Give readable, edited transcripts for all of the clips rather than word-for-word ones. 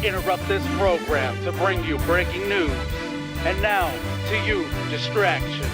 interrupt this program to bring you breaking news. And now, to you, distraction.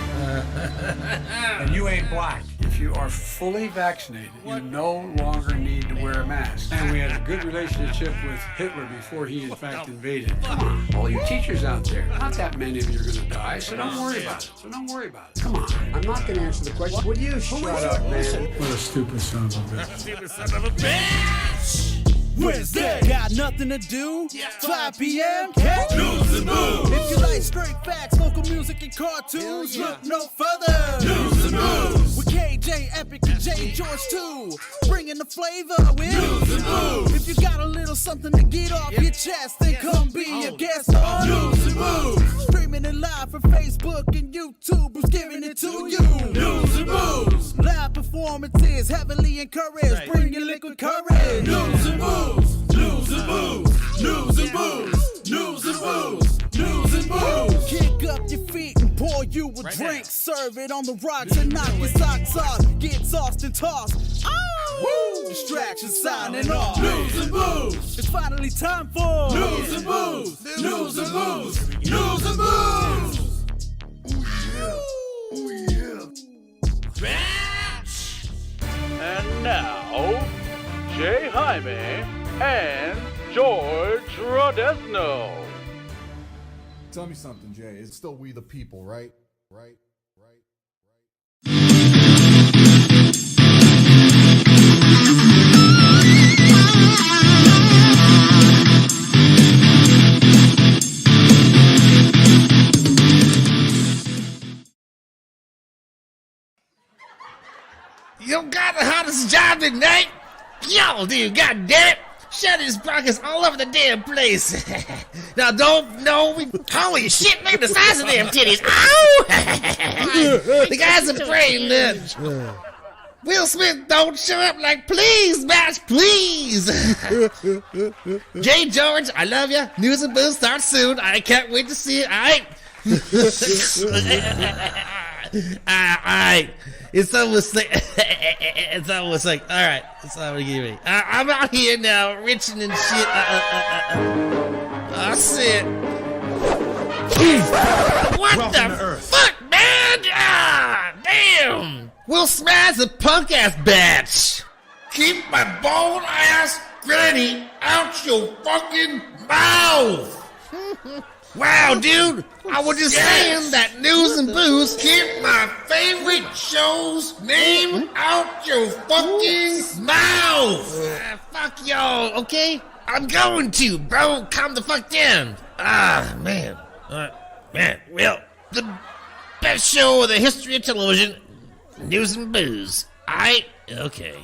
And you ain't black. If you are fully vaccinated, you no longer need to wear a mask. And we had a good relationship with Hitler before he in fact invaded. Come on, all you teachers out there, not that many of you are going to die, so don't worry about it. Come on, I'm not going to answer the question. Would you shut up, man? What a stupid son of a bitch. Wednesday, got nothing to do. 5 p.m. Catch News and Booze. If you like straight facts, local music, and cartoons, look no further. News and Booze with KJ, Epic, and Jay Jorge too. Bringing the flavor with News and Booze. If you got a little something to get off your chest, then come be a guest on News and Booze. Streaming it live from Facebook and YouTube. Who's giving it to you? News and Booze. Live performances heavily encouraged. Bring your liquid courage. News and Booze. News and Booze, News and Booze, News and Booze, News and Booze. Kick up your feet and pour you a drink. Serve it on the rocks and knock your socks off. Get tossed and tossed. Oh! Woo! Distraction signing off. News and Booze. It's finally time for News and Booze, News and Booze, News and Booze. Oh yeah. And now, Jay Jaime and George Rodez. Tell me something, Jay. It's still we the people, right? Right. You got the hottest job tonight? Yo, dude, god damn it! Shut his pockets all over the damn place. Now don't know me. Holy shit, look at the size of them titties. Ow! The guy's a brain lunch. Will Smith don't show up like, please, match, please. Jay Jorge, I love ya. News and Booze starts soon. I can't wait to see it. Alright. Alright. It's almost like, alright, that's all I'm gonna give me. I'm out here now, riching and shit. Oh, shit. What Welcome the fuck, man? Ah, damn. We'll smash a punk ass batch. Keep my bald ass granny out your fucking mouth. Wow, dude, I was just saying that News and Booze keep my favorite show's name out your fucking mouth. Fuck y'all, okay? I'm going to, bro. Calm the fuck down. Ah, man. Man, well, the best show in the history of television, News and Booze. Okay.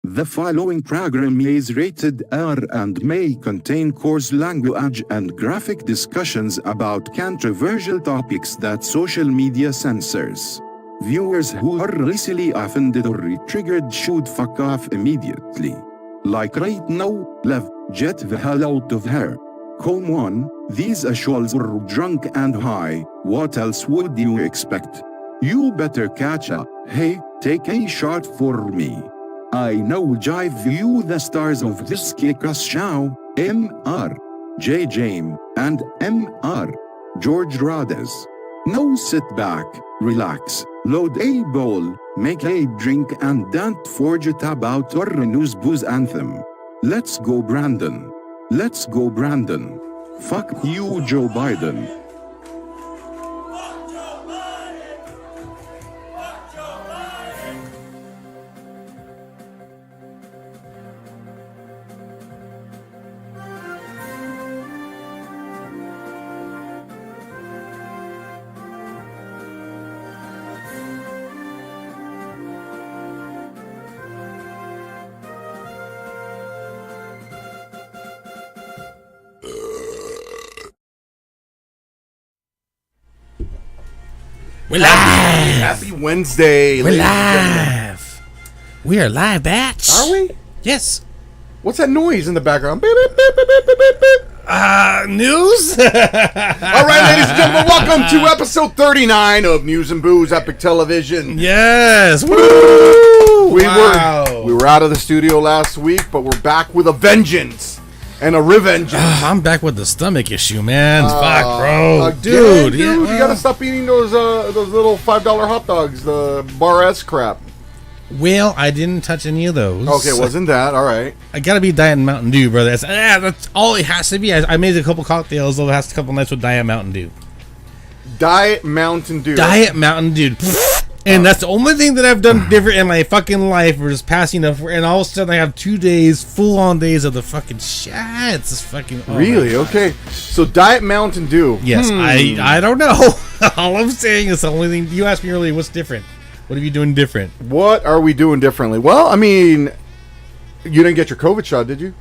The following program is rated R and may contain coarse language and graphic discussions about controversial topics that social media censors. Viewers who are easily offended or triggered should fuck off immediately. Like right now, get the hell out of here. Come on, these assholes are drunk and high, what else would you expect? You better catch up. Hey, take a shot for me. I now jive you the stars of this kick-ass show, M.R. J. Jaime, and M.R. George Rodez. Now sit back, relax, load a bowl, make a drink and don't forget about our News Booze anthem. Let's go Brandon. Let's go Brandon. Fuck you Joe Biden. We're live. Happy Wednesday. We're live. We are live, batch. Are we? Yes. What's that noise in the background? Beep, beep, beep, beep, beep, beep, beep. News? All right, ladies and gentlemen, welcome to episode 39 of News and Booze Epic Television. Yes. Woo! We We were out of the studio last week, but we're back with a vengeance and a revenge. I'm back with the stomach issue, man. Fuck, bro. Again, dude, you gotta stop eating those little $5 hot dogs, the bar S crap. Well, I didn't touch any of those. Okay, wasn't that all right? I gotta be Diet Mountain Dew, brother. That's all it has to be. I made a couple cocktails the last couple nights with Diet Mountain Dew. Diet Mountain Dew. Diet Mountain Dew. And that's the only thing that I've done different in my fucking life. We're just passing up, and all of a sudden I have 2 days, full-on days of the fucking shit. It's just fucking. Oh really? Okay. So Diet Mountain Dew. Yes, I don't know. All I'm saying is the only thing you asked me earlier. What's different? What are you doing different? What are we doing differently? Well, I mean, you didn't get your COVID shot, did you?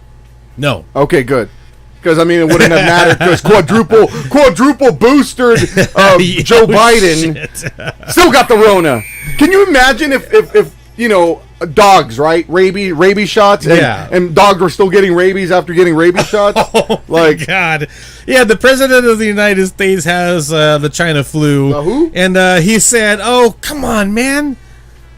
No. Okay, good. Because, I mean, it wouldn't have mattered because quadruple boosted Joe Biden still got the Rona. Can you imagine if you know, dogs, right? Rabies shots, and dogs were still getting rabies after getting rabies shots? Oh, like, God. Yeah, the president of the United States has the China flu. Who? And he said, oh, come on, man.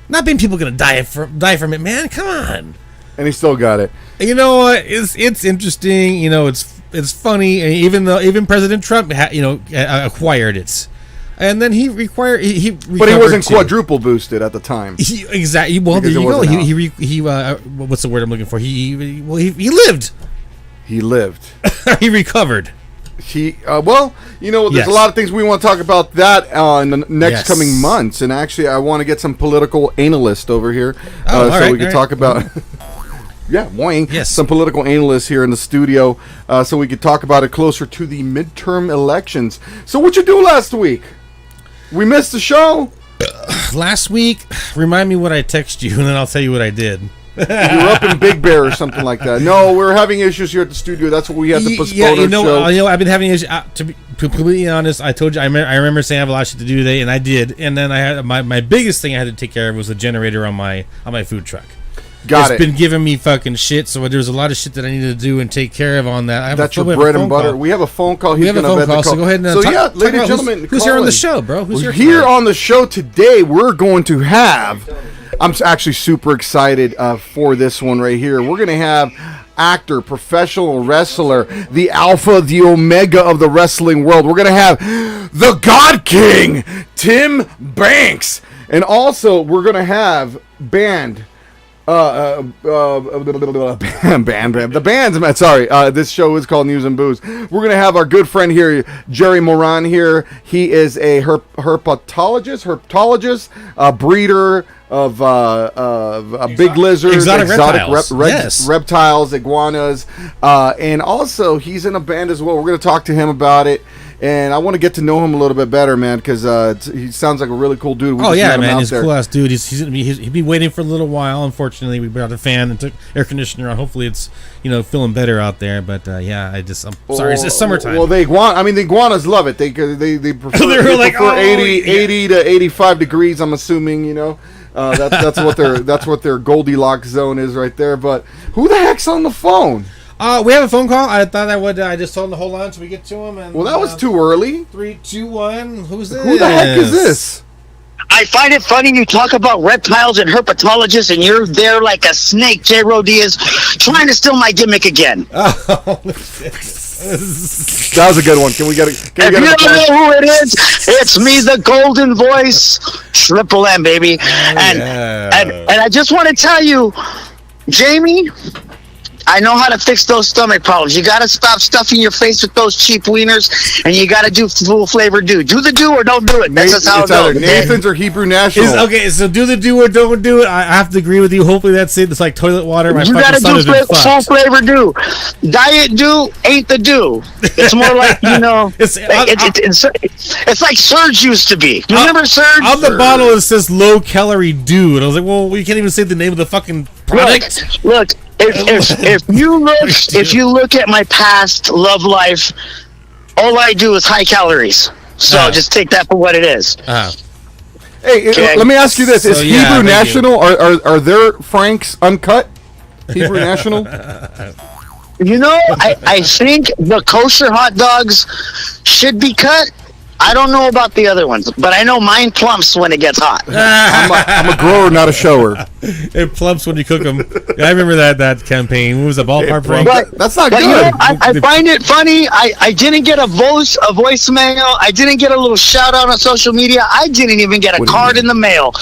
Not many people going to die from it, man. Come on. And he still got it. You know what? It's interesting. You know, it's funny. And even President Trump, acquired it, and then he recovered. But he wasn't quadruple boosted at the time. Exactly. Well, there you go. He what's the word I'm looking for? He lived. He lived. He recovered. Well, you know, there's a lot of things we want to talk about that in the next coming months, and actually, I want to get some political analyst over here so we can talk about. Some political analysts here in the studio, so we could talk about it closer to the midterm elections. So what you do last week? We missed the show. Last week, remind me what I text you, and then I'll tell you what I did. You were up in Big Bear or something like that. No, we're having issues here at the studio. That's what we had to postpone our show. I've been having issues. To be completely honest, I told you, I remember saying I have a lot of shit to do today, and I did. And then I had my biggest thing I had to take care of was the generator on my food truck. It's been giving me fucking shit, so there's a lot of shit that I need to do and take care of on that. That's your bread and butter. We have a phone call. We have a phone call, so go ahead and ladies and gentlemen, who's here on the show, bro? Who's here on the show today? We're going to have. I'm actually super excited for this one right here. We're going to have actor, professional wrestler, the alpha, the omega of the wrestling world. We're going to have the God King, Tim Banks, and also we're going to have the band's sorry. This show is called News and Booze. We're gonna have our good friend here, Jerry Moran. Here, he is a herpetologist, breeder of big lizards, exotic reptiles, iguanas, and also he's in a band as well. We're gonna talk to him about it. And I want to get to know him a little bit better, man, because he sounds like a really cool dude. Man, he's a cool ass dude. He'll be waiting for a little while. Unfortunately, we brought a fan and took air conditioner on. Hopefully, it's feeling better out there. But I'm sorry, it's summertime. Well, the iguanas love it. They prefer 80 to 85 degrees. I'm assuming, that's what their Goldilocks zone is right there. But who the heck's on the phone? We have a phone call. I thought I just told him to hold on until we get to him. And, well, that was too early. 3, 2, 1. Who's this? Who the heck is this? I find it funny you talk about reptiles and herpetologists, and you're there like a snake, Jay Rodez, trying to steal my gimmick again. That was a good one. Can we get it? If you don't know who it is, it's me, the golden voice, Triple M, baby. And I just want to tell you, Jamie, I know how to fix those stomach problems. You got to stop stuffing your face with those cheap wieners, and you got to do full flavor do. Do the do or don't do it. That's just how it goes. Nathan's or Hebrew National. So do the do or don't do it. I have to agree with you. Hopefully that's it. It's like toilet water. My you got to do full flavor do. Diet do ain't the do. It's more like, it's like Surge used to be. You remember Surge? On the bottle it says low calorie do, and I was like, well, we can't even say the name of the fucking product. Look. If you look at my past love life, all I do is high calories. So just take that for what it is. Hey, let me ask you this: is Hebrew National are their Franks uncut? Hebrew National. I think the kosher hot dogs should be cut. I don't know about the other ones, but I know mine plumps when it gets hot. I'm a grower, not a shower. It plumps when you cook them. Yeah, I remember that campaign. What was the ballpark for? That's not good. You know, I find it funny. I didn't get a voicemail. I didn't get a little shout out on social media. I didn't even get a card in the mail.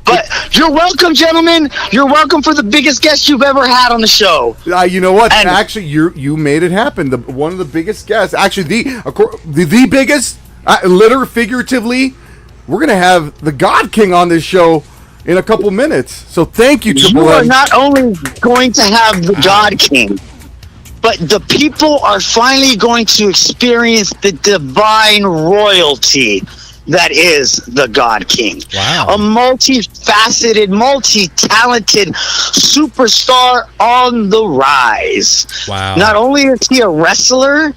But you're welcome, gentlemen. You're welcome for the biggest guest you've ever had on the show. You know what? And actually, you made it happen. One of the biggest guests. Actually, the biggest. Literally, figuratively, we're gonna have the God King on this show in a couple minutes. So thank you, Triple You M. are not only going to have the God King, but the people are finally going to experience the divine royalty that is the God King. Wow. A multifaceted, multi-talented superstar on the rise. Wow. Not only is he a wrestler,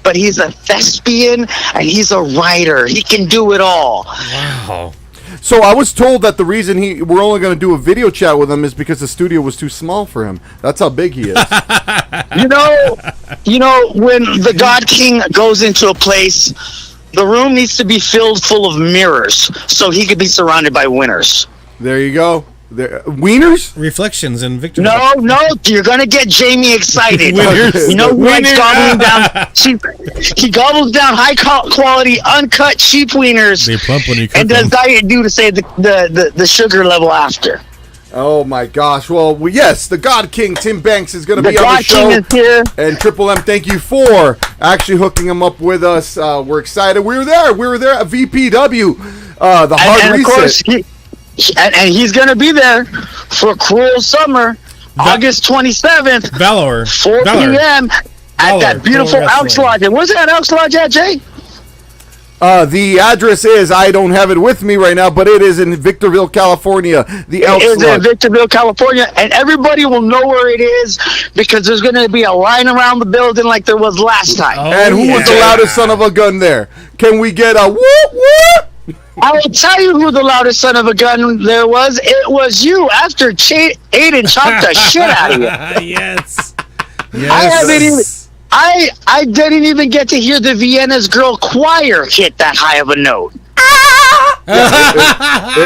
but he's a thespian and he's a writer. He can do it all. Wow. So I was told that the reason we're only going to do a video chat with him is because the studio was too small for him. That's how big he is. You know, when the God King goes into a place, the room needs to be filled full of mirrors so he could be surrounded by winners. There you go. Wieners? Reflections and victory. No, you're gonna get Jamie excited. Winners. You know who likes gobbling down cheap? He gobbles down high quality, uncut, cheap wieners. They plump when you cook and does them. Diet Dew to save the sugar level after. Oh my gosh! Well, yes, the God King Tim Banks is going to be on the God show, King is here. and Triple M, thank you for actually hooking him up with us. We're excited. We were there at VPW, the hard And of reset. course, and he's going to be there for Cruel Summer, August 27th, Valor. 4 p.m. at that beautiful Elks Lodge. And where's that Elks Lodge at, Jay? The address is, I don't have it with me right now, but it is in Victorville, California. The Elks It is Lodge. in Victorville, California, and everybody will know where it is because there's going to be a line around the building like there was last time. And who was the loudest son of a gun there? Can we get a whoop whoop? I will tell you who the loudest son of a gun there was. It was you after Aiden chopped the shit out of you. Yes. I didn't even get to hear the Vienna's Girl Choir hit that high of a note.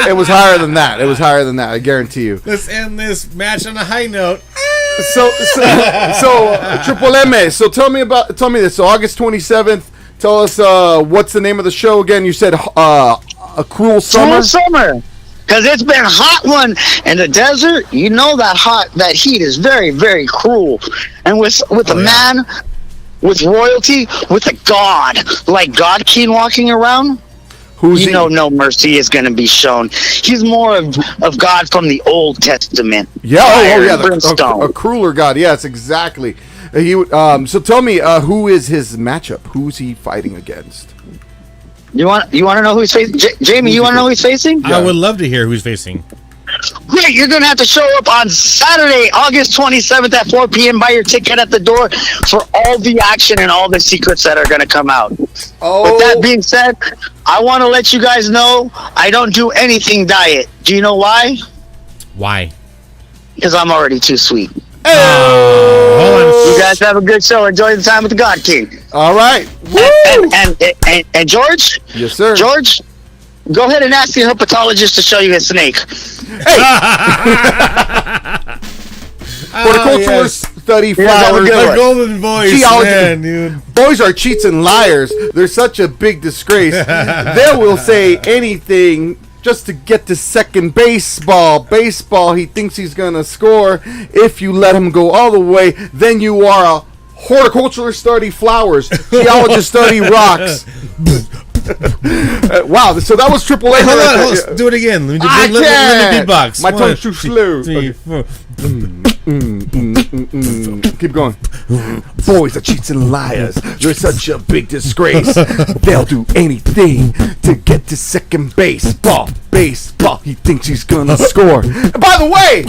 It was higher than that. It was higher than that. I guarantee you. Let's end this match on a high note. So Triple M. So tell me this. So August 27th. Tell us what's the name of the show again? You said A Cruel Summer. Cruel Summer. Because it's been a hot one in the desert. You know that heat is very, very cruel. And with a man, with royalty, with a god like God King walking around, no mercy is going to be shown. He's more of God from the Old Testament. Yeah, brimstone. A crueler God. Yes, exactly. So tell me, who is his matchup? Who's he fighting against? You want to know who he's facing? Jamie, you want to know who he's facing? I would love to hear who he's facing. Great, you're going to have to show up on Saturday, August 27th at 4 p.m. Buy your ticket at the door for all the action and all the secrets that are going to come out. Oh. With that being said, I want to let you guys know I don't do anything diet. Do you know why? Why? Because I'm already too sweet. Hold You guys have a good show. Enjoy the time with the God King. All right. And George? Yes, sir. George, go ahead and ask the herpetologist to show you his snake. Horticulturalists study flowers. The golden voice, Geology. man, dude. Boys are cheats and liars. They're such a big disgrace. They will say anything just to get to second baseball. Baseball, he thinks he's going to score. If you let him go all the way, then you are a horticulturalist study flowers. Geologist study rocks. Wow, so that was Triple A. Hold on, do it again. Let me beatbox. My tongue's too slow. 3, 4. Keep going. Boys are cheats and liars. You're such a big disgrace. They'll do anything to get to second base. Ball. baseball. He thinks he's gonna score. And by the way,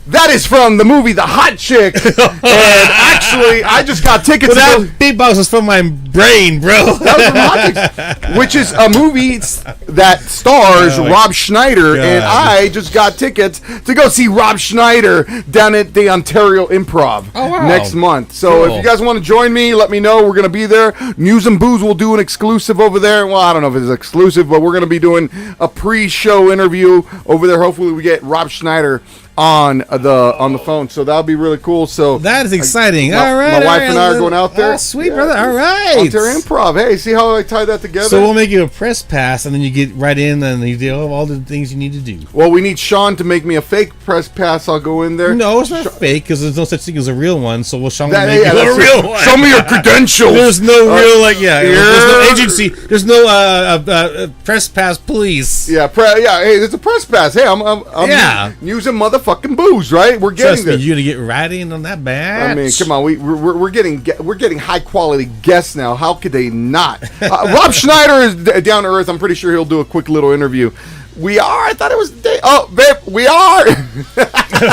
that is from the movie The Hot Chick. And actually, I just got tickets. Well, that beatbox was from my brain, bro. That was from Hot Chicks, which is a movie that stars Rob Schneider. God. And I just got tickets to go see Rob Schneider down at the Ontario Improv next month. So if you guys want to join me, let me know. We're gonna be there. News and Booze will do an exclusive over there. Well, I don't know if it's exclusive, but we're gonna be doing a pre-show interview over there. Hopefully we get Rob Schneider on the phone, so that'll be really cool. So that is exciting. All right, my wife and I are going out there. Oh, sweet, brother. All right, Ontario Improv. Hey, see how I tied that together? So we'll make you a press pass, and then you get right in, and you do all the things you need to do. Well, we need Sean to make me a fake press pass. I'll go in there. No, it's not fake, because there's no such thing as a real one. So Sean will make you a real one. Show me your credentials. There's no real there's no agency. There's no press pass police. Yeah, hey, there's a press pass. Hey, I'm using motherfucking booze, right? We're getting there. You're gonna get right in on that bad. I mean, come on, we're getting high quality guests now. How could they not? Rob Schneider is down to earth. I'm pretty sure he'll do a quick little interview. We are. I thought it was. Oh, babe, we are.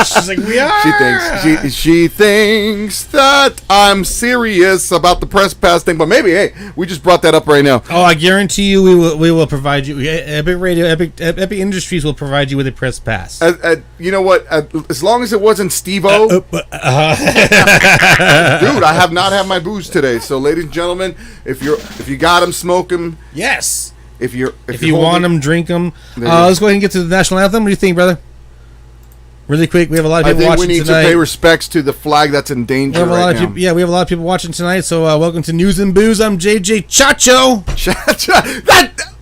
She's like, we are. She thinks that I'm serious about the press pass thing, but maybe, hey, we just brought that up right now. Oh, I guarantee you, we will provide you. Epic Radio, Epic Industries will provide you with a press pass. You know what? As long as it wasn't Steve-O. Dude, I have not had my booze today. So, ladies and gentlemen, if you got them, smoke them. Yes. If you want them, drink them. Let's go ahead and get to the national anthem. What do you think, brother? Really quick, we have a lot of people watching tonight. I think we need to pay respects to the flag that's in danger right now. We have a lot of people watching tonight. So welcome to News and Booze. I'm JJ Chacho.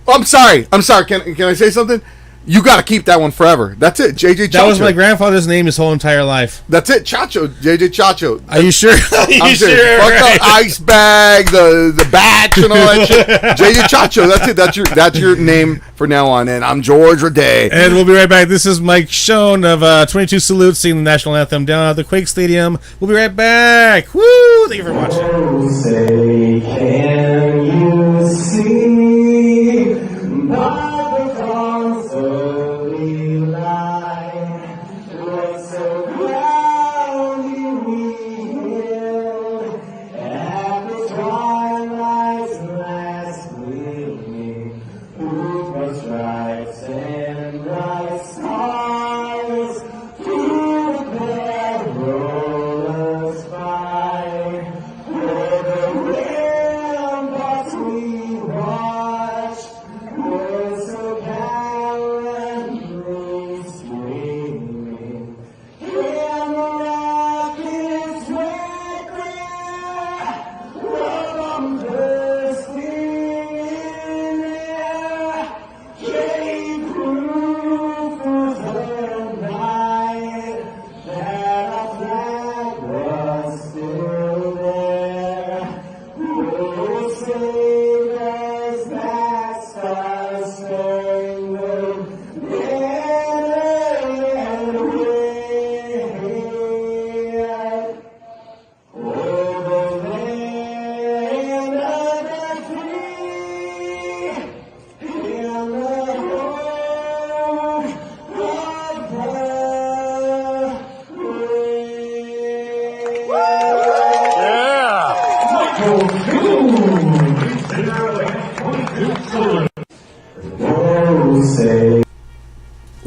I'm sorry. Can I say something? You got to keep that one forever. That's it, JJ Chacho. That was my grandfather's name his whole entire life. That's it, Chacho, JJ Chacho. Are you sure? I'm sure. Fuck the ice bag, the batch, and all that shit. JJ Chacho. That's it. That's your name for now on. And I'm George Rodez. And we'll be right back. This is Mike Schoen of 22 Salute singing the national anthem down at the Quake Stadium. We'll be right back. Woo! Thank you for watching. Oh, say, can you see my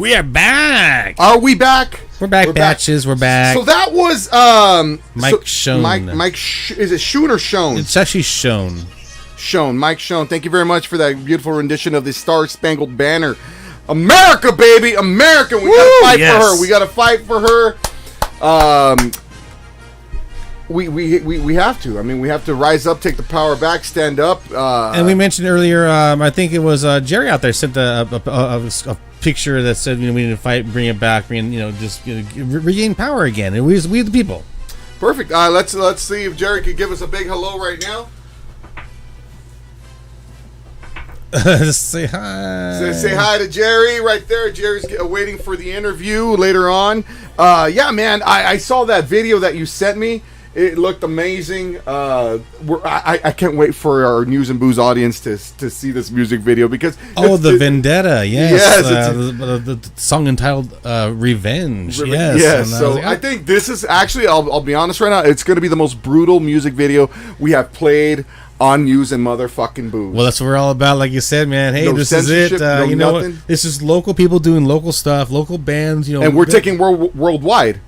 We are back. Are we back? We're back, batches. We're back. So that was Mike Schoen. Mike, is it Schoen or Schoen? It's actually Schoen. Schoen, Mike Schoen. Thank you very much for that beautiful rendition of the Star Spangled Banner. America, baby, America. We gotta fight for her. We gotta fight for her. We have to. I mean, we have to rise up, take the power back, stand up. And we mentioned earlier, I think it was Jerry out there sent a picture that said, we need to fight, bring it back, regain power again. And we the people. Perfect. Let's see if Jerry could give us a big hello right now. Say hi. Say hi to Jerry right there. Jerry's waiting for the interview later on. Yeah, man, I saw that video that you sent me, It looked amazing. I can't wait for our News and Booze audience to see this music video because the Vendetta, yes, the song entitled "Revenge." Yes. So I think this is actually, I'll be honest right now, it's going to be the most brutal music video we have played on News and motherfucking Booze. Well, that's what we're all about. Like you said, man. Hey, No this is it. censorship, You know what? nothing. This is local people doing local stuff, local bands. You know, And we're taking worldwide.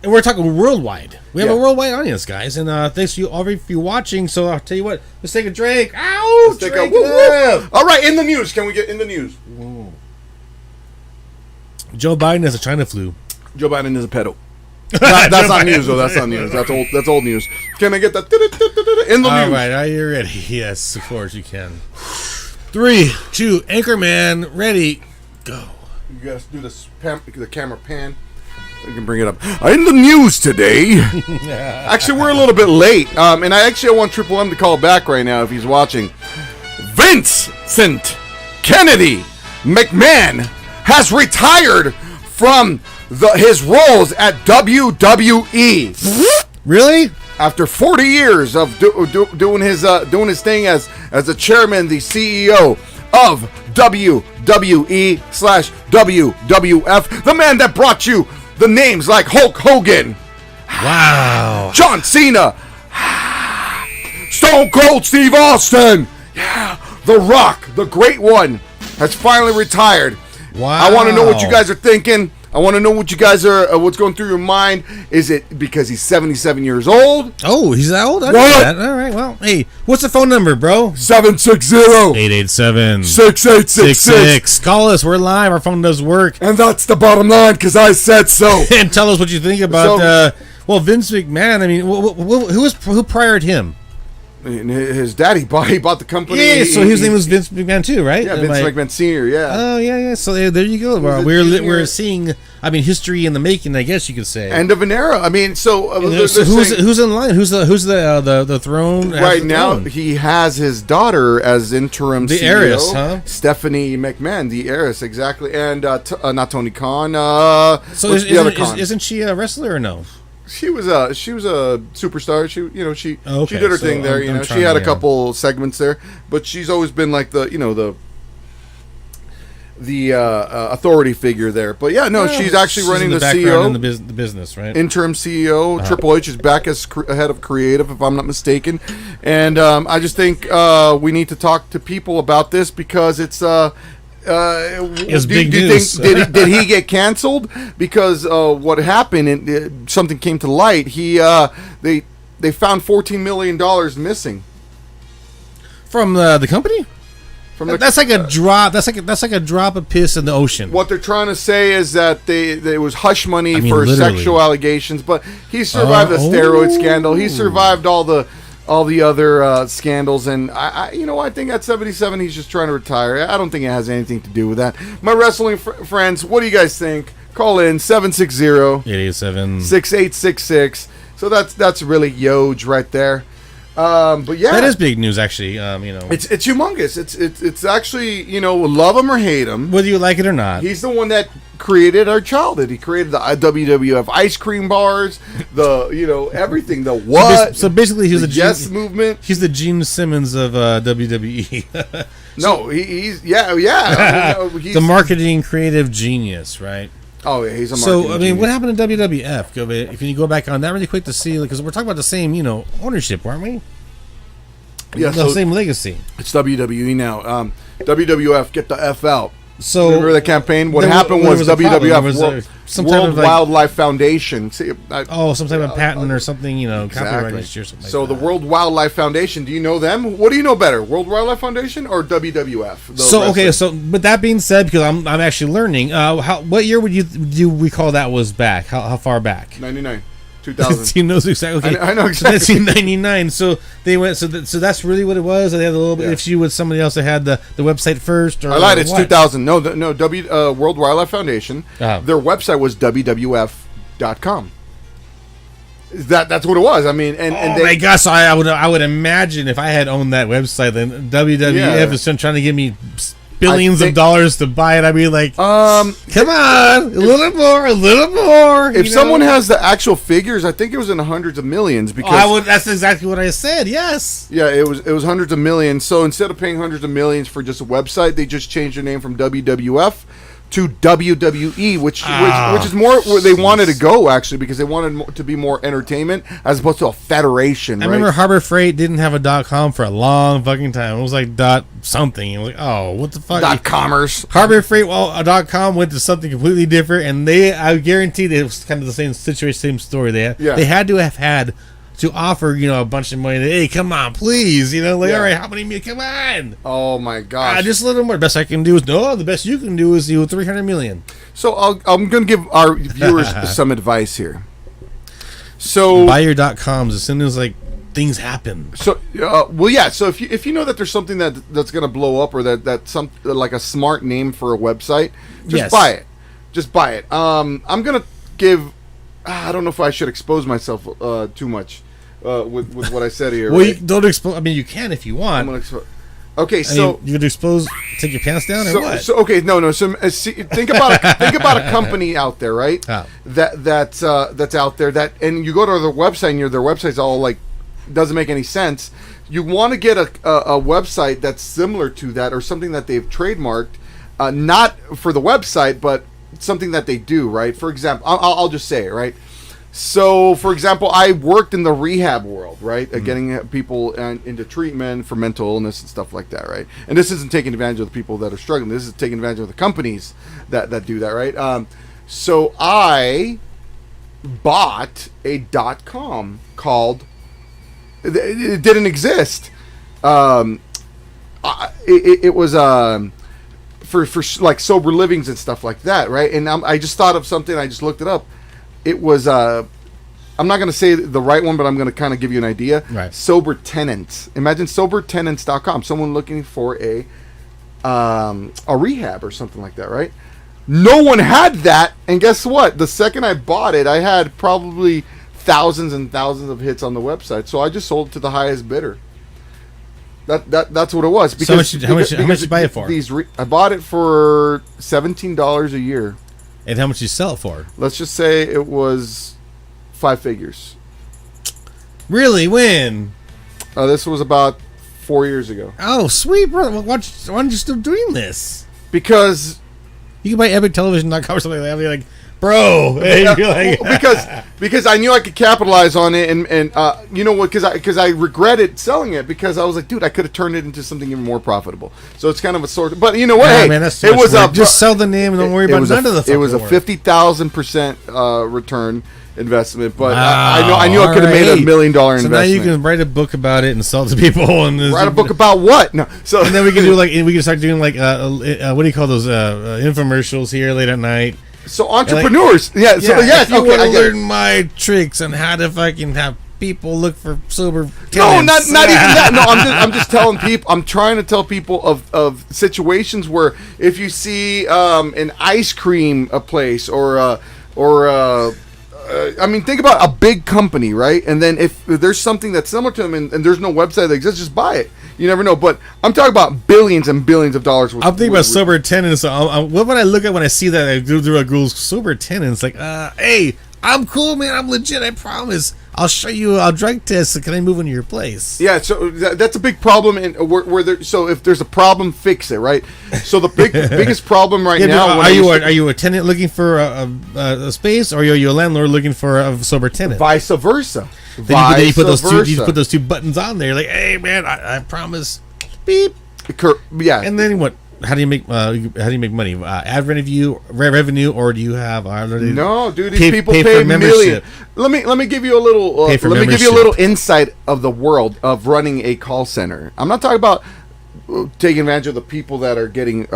And we're talking worldwide. We have Yeah. a worldwide audience, guys. And thanks to you all for you watching. So I'll tell you what. Let's take a drink. Ow! Let's take a drink woo, it woo. up. All right, in the news. Can we get in the news? Joe Biden has a China flu. Joe Biden is a pedo. That's not news, though. That's not news. That's old news. Can I get that in the news? All right, are you ready? Yes, of course you can. 3, 2, Anchorman, ready, go. You guys do the camera pan. You can bring it up. In the news today. Actually, we're a little bit late. And I want Triple M to call back right now if he's watching. Vincent Kennedy McMahon has retired from his roles at WWE. Really? After 40 years of doing his thing as the chairman, the CEO of WWE/WWF, the man that brought you the names like Hulk Hogan, wow, John Cena, Stone Cold Steve Austin, The Rock, the great one, has finally retired. Wow. I want to know what you guys are thinking. I want to know what you guys are, what's going through your mind. Is it because he's 77 years old? Oh, he's that old? I What? know that. All right, well, hey, what's the phone number, bro? 760-6866. Call us. We're live. Our phone does work. And that's the bottom line, because I said so. And tell us what you think about, Vince McMahon. I mean, who prior to him? His daddy bought the company. Yeah, so his name was Vince McMahon too, right? Yeah, Vince McMahon Sr., yeah. Oh, yeah. So there you go. We're seeing, history in the making, I guess you could say. End of an era. I mean, so who's in line? Who's the throne? Right now, he has his daughter as interim the CEO. Heiress, huh? Stephanie McMahon, the heiress, exactly. And not Tony Khan. So the other Khan? Isn't she a wrestler or no? She was a superstar. She did her thing there. She had a couple segments there, but she's always been like the authority figure there. But she's actually running the CEO in the business, right? Interim CEO. Triple H is back as head of creative, if I'm not mistaken. And I just think we need to talk to people about this because it's. Big news. Did he get canceled because what happened? Something came to light. They found $14 million missing from the company. That's like a drop. That's like a drop of piss in the ocean. What they're trying to say is that there was hush money for literally. sexual allegations, but he survived the steroid scandal. He survived all the other scandals, and I think at 77 he's just trying to retire. I don't think it has anything to do with that. My wrestling friends, what do you guys think? Call in 760-887-6866. So that's really huge right there. But yeah, that is big news actually. It's humongous. It's actually, love him or hate him, whether you like it or not. He's the one that created our childhood. He created the WWF ice cream bars, everything. The what? So basically, he's the Yes movement. He's the Gene Simmons of WWE. No, he's he's the marketing creative genius, right? Oh, yeah, he's a marketing genius. What happened to WWF? Can you go back on that really quick to see? Because we're talking about the same, ownership, aren't we? Yeah, the same legacy. It's WWE now. WWF, get the F out. So remember the campaign? What happened was WWF World Wildlife Foundation. See, some type of patent or something, copyright issue or something. So the World Wildlife Foundation. Do you know them? What do you know better, World Wildlife Foundation or WWF? But that being said, because I'm actually learning, what year do we call that was back? How far back? 99. 2000. He knows exactly. I know exactly. So 1999. So they went. So that's really what it was. They had a little bit issue with somebody else that had the website first. Or I lied. It's 2000. No, World Wildlife Foundation. Their website was WWF.com. That's what it was. I mean, and my gosh, I would imagine if I had owned that website, then WWF is trying to give me billions of dollars to buy it, I'd be like, come on, a little more. If someone has the actual figures, I think it was in the hundreds of millions. Because that's exactly what I said. Yes. Yeah, it was hundreds of millions. So instead of paying hundreds of millions for just a website, they just changed their name from WWF to WWE, which is more where they wanted to go, actually, because they wanted to be more entertainment as opposed to a federation. I remember Harbor Freight didn't have a .com for a long fucking time. It was like .something. It was like, oh, what the fuck? .commerce. Harbor Freight, well, .com went to something completely different, and I guarantee it was kind of the same situation, same story. They had to have had to offer, a bunch of money. Hey, come on, please. All right, how many? Come on. Oh my gosh. Just a little more. The best I can do is the best you can do is $300 million. So I'm going to give our viewers some advice here. So buy your .coms as soon as things happen. So So if you know that there's something that's going to blow up, or that's some like a smart name for a website, just buy it. Just buy it. I'm going to give. I don't know if I should expose myself too much. With what I said here. Well, right? Don't expose. I mean, you can if you want. Okay, so you could take your pants down, or what? So okay, no. So think about a company out there, right? Oh. That's out there and you go to their website and their website's all doesn't make any sense. You want to get a website that's similar to that, or something that they've trademarked, not for the website, but something that they do, right? For example, I'll just say it, right? So, for example, I worked in the rehab world, right? Getting people into treatment for mental illness and stuff like that, right? And this isn't taking advantage of the people that are struggling. This is taking advantage of the companies that do that, right? So I bought a .com called... It didn't exist. It was... for sober livings and stuff like that, right? And I just thought of something. I just looked it up. It was I'm not going to say the right one, but I'm going to kind of give you an idea. Right. Sober tenants. Imagine sobertenants.com. Someone looking for a rehab or something like that, right? No one had that, and guess what? The second I bought it, I had probably thousands and thousands of hits on the website. So I just sold it to the highest bidder. That's what it was. Because how much did you buy it for? I bought it for $17 a year. And how much did you sell it for? Let's just say it was 5 figures. Really? When? This was about 4 years ago. Oh, sweet, bro. Why aren't you still doing this? Because you can buy epictelevision.com or something like that. I'll be like, bro. because I knew I could capitalize on it, and you know what? Because I regretted selling it, because I was like, dude, I could have turned it into something even more profitable. So it's kind of a sort of, but you know what? Hey, man, that's it was just sell the name and don't worry about none of the. It was a 50,000% return investment, but wow. I knew I could have made $1 million investment. So now you can write a book about it and sell it to people. And write a book about what? No. So and then we can do we can start doing what do you call those infomercials here late at night. So entrepreneurs, yes. If you want to learn my tricks on how to fucking have people look for sober tenants. No, not even that. No, I'm just telling people. I'm trying to tell people of situations where if you see an ice cream place or I mean, think about a big company, right? And then if there's something that's similar to them and there's no website that exists, just buy it. You never know. But I'm talking about billions and billions of dollars. I'm thinking about sober tenants. What would I look at when I see that I go through a girl's sober tenants? Like, hey, I'm cool, man. I'm legit. I promise. I'll show you a drug test. So can I move into your place? Yeah, so that's a big problem. So if there's a problem, fix it, right? So the biggest problem now. Are you a tenant looking for a space, or are you a landlord looking for a sober tenant? Vice versa. Then you put those two buttons on there, like, hey man, I promise. Beep. Yeah. And then what? How do you make money? Ad revenue, or do you have? No, dude. These people pay millions. Let me give you a little. Let me give you a little insight of the world of running a call center. I'm not talking about taking advantage of the people that are getting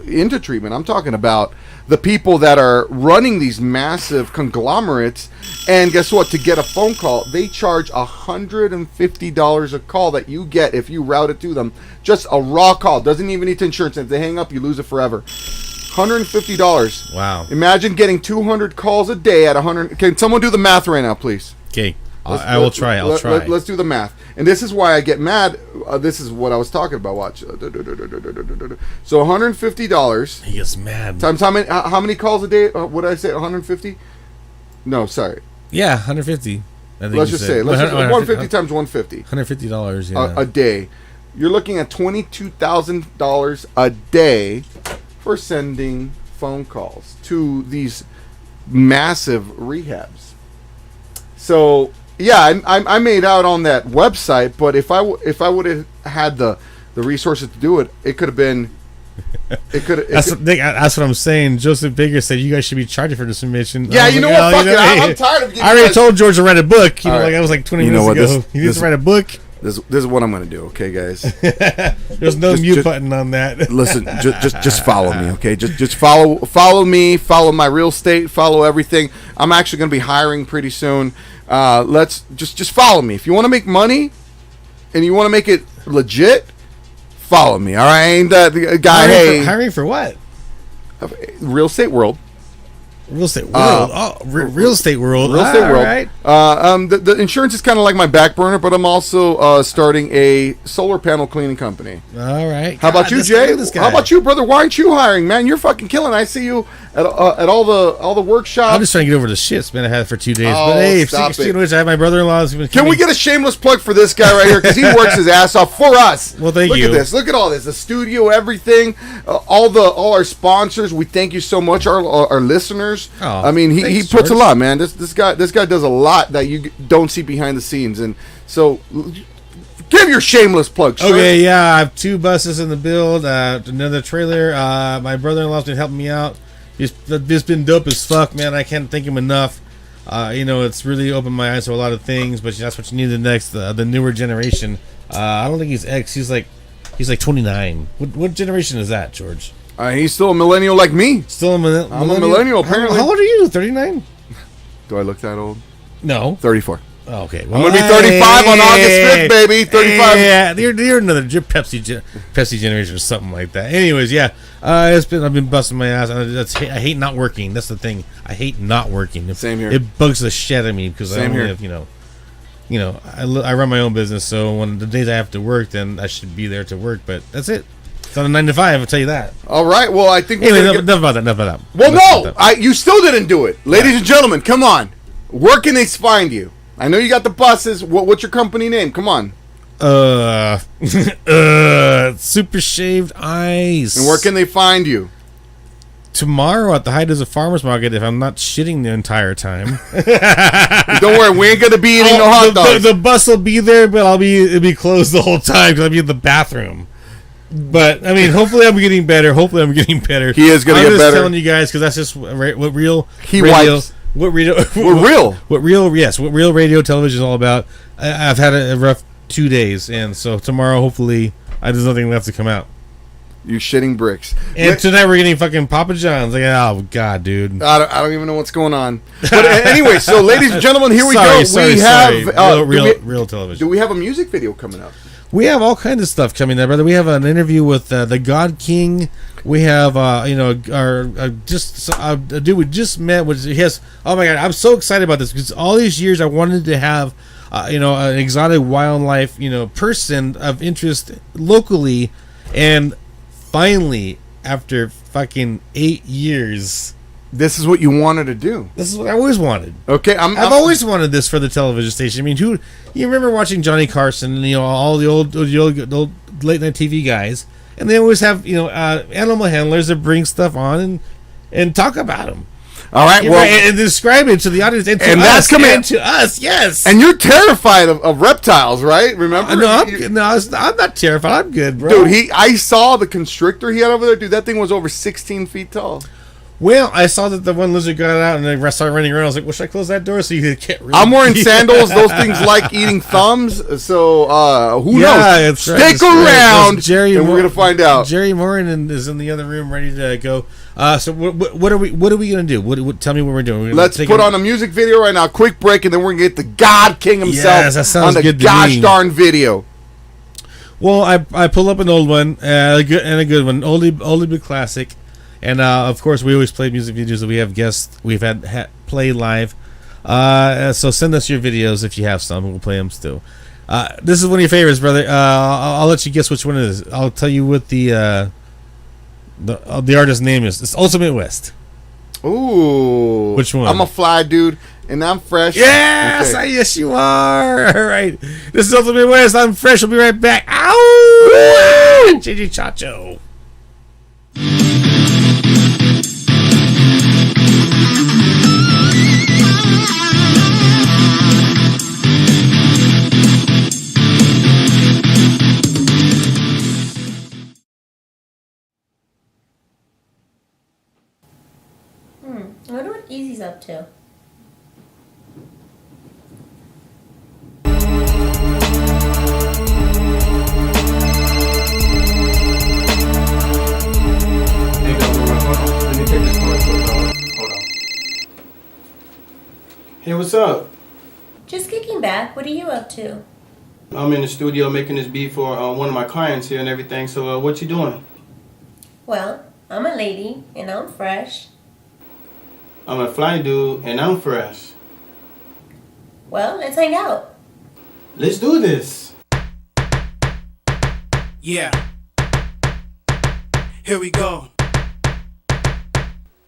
into treatment. I'm talking about the people that are running these massive conglomerates. And guess what? To get a phone call, they charge $150 a call that you get if you route it to them. Just a raw call. Doesn't even need insurance. If they hang up, you lose it forever. $150. Wow. Imagine getting 200 calls a day at 100. Can someone do the math right now, please? Okay. I will try. I'll try. Let's do the math. And this is why I get mad. This is what I was talking about. Watch. So $150. He gets mad. Times how many calls a day? What did I say? 150? No, sorry. Yeah, 150. Let's just say 150 times 150. $150. Yeah. A day. You're looking at $22,000 a day for sending phone calls to these massive rehabs. So yeah, I made out on that website, but if I would have had the resources to do it, it could have been. That's what I'm saying. Joseph Baker said you guys should be charging for this submission. Yeah, you know what? Fuck it. I'm tired of. I already told George to write a book. That was like 20 minutes ago. He needs to write a book. This is what I'm going to do, okay, guys? There's no mute button on that. Listen, just follow me, okay? Just follow me, follow my real estate, follow everything. I'm actually going to be hiring pretty soon. Let's just follow me. If you want to make money and you want to make it legit, follow me. All right, I ain't that guy. Hiring for what? Real estate world. Real estate world. Real estate world. Real estate world. Right. The insurance is kind of like my back burner, but I'm also starting a solar panel cleaning company. All right. How about you, Jay? How about you, brother? Why aren't you hiring, man? You're fucking killing. I see you at all the workshops. I'm just trying to get over the shits, man. I had it for 2 days. But hey, speaking of which, I have my brother-in-law. Can we get a shameless plug for this guy right here? Because he works his ass off for us. Well, thank you. Look at this. Look at all this. The studio, everything, all our sponsors. We thank you so much. Our listeners. Oh, I mean, he puts a lot, man. This guy does a lot that you don't see behind the scenes, and so give your shameless plug, sir. Okay, yeah, I have 2 buses in the build, another trailer. My brother-in-law's been helping me out. It's been dope as fuck, man. I can't thank him enough. It's really opened my eyes to a lot of things, but that's what you need the newer generation. I don't think he's X. He's like 29. What generation is that, George? He's still a millennial like me. Still a millennial? I'm a millennial, apparently. How old are you? 39? Do I look that old? No. 34. Oh, okay. Well, I'm going to be 35 on August 5th, baby. 35. Yeah, you're another Pepsi generation or something like that. Anyways, yeah. I've been busting my ass. I hate not working. That's the thing. I hate not working. Same here. It bugs the shit out of me because I only have, I run my own business, so when the days I have to work, then I should be there to work, but that's it. It's on a 9 to 5, I'll tell you that. All right, well, I think... Anyway, enough about that. Well, you still didn't do it. Ladies and gentlemen, come on. Where can they find you? I know you got the buses. What's your company name? Come on. Super Shaved Ice. And where can they find you? Tomorrow at the High Desert Farmers Market, if I'm not shitting the entire time. Don't worry, we ain't gonna be eating no hot dogs. The bus will be there, but it'll be closed the whole time because I'll be in the bathroom. But I mean, hopefully I'm getting better. He is gonna get better. I'm just telling you guys because that's just what real radio. What real radio television is all about. I've had a rough 2 days, and so tomorrow hopefully there's nothing left to come out. You shitting bricks. And tonight we're getting fucking Papa John's. Like, oh god, dude. I don't even know what's going on. But anyway, so ladies and gentlemen, here we go. We have real television. Do we have a music video coming up? We have all kinds of stuff coming there, brother. We have an interview with the God King. We have, a dude we just met. Oh my god, I'm so excited about this because all these years I wanted to have, an exotic wildlife, person of interest locally, and finally, after fucking 8 years. This is what you wanted to do. This is what I always wanted. Okay, I've always wanted this for the television station. I mean, you remember watching Johnny Carson and all the old late night TV guys, and they always have animal handlers that bring stuff on and talk about them. All right, and describe it to the audience and that's coming to us. Yes, and you're terrified of reptiles, right? Remember? No, I'm not terrified. I'm good, bro. Dude, I saw the constrictor he had over there. Dude, that thing was over 16 feet tall. Well, I saw that the one lizard got out and I started running around. I was like, well, should I close that door so you can't really... I'm wearing sandals. Those things like eating thumbs. So, who knows? Stick around, and we're going to find out. Jerry Moran is in the other room ready to go. So what are we going to do? Tell me what we're doing. Let's put on a music video right now. Quick break, and then we're going to get the God King himself on the gosh darn video. Well, I pull up an old one and a good one. Oldie but classic. And, of course, we always play music videos that we have guests we've had play live. So send us your videos if you have some. We'll play them still. This is one of your favorites, brother. I'll let you guess which one it is. I'll tell you what the artist's name is. It's Ultimate West. Ooh. Which one? I'm a fly dude, and I'm fresh. Yes, okay. Yes, you are. All right. This is Ultimate West. I'm fresh. We'll be right back. Ow! Gigi Chacho. I wonder what Easy's up to. Let me take this one quick. Hold on. Hey, what's up? Just kicking back. What are you up to? I'm in the studio making this beat for one of my clients here and everything. So, what you doing? Well, I'm a lady and I'm fresh. I'm a fly dude and I'm fresh. Well, let's hang out. Let's do this. Yeah. Here we go.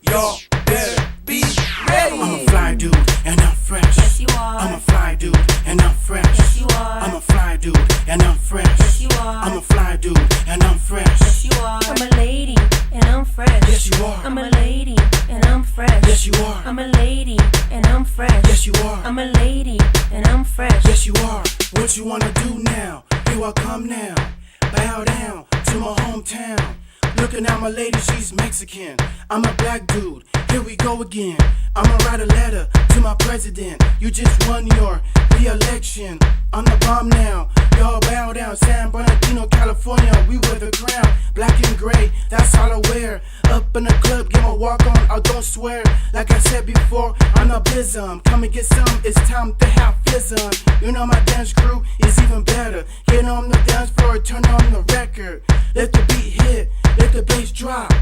Y'all better be ready. I'm a fly dude and I'm fresh. Yes, you are. I'm a fly dude and I'm fresh. Yes, you are. I'm a fly dude and I'm fresh. Yes, you are. I'm a fly dude and I'm fresh. Yes, you are. I'm a lady and I'm fresh. Yes, you are. I'm a lady and I'm fresh. Yes, you are. I'm a lady and I'm fresh. Yes, you are. I'm a lady and I'm fresh. Yes, you are. What you wanna do now? Here I come now. Bow down to my hometown. Looking at my lady, she's Mexican. I'm a black dude. Here we go again. I'ma write a letter to my president. You just won your re-election. I'm the bomb now. Y'all bow down. San Bernardino, California. We wear the crown. Black and gray, that's all I wear. Up in the club, get my walk on. I don't swear. Like I said before, I'm a bism. Come and get some. It's time to have fizzum. You know my dance crew is even better. Get on the dance floor, turn on the record. Let the beat hit. Let the bass drop.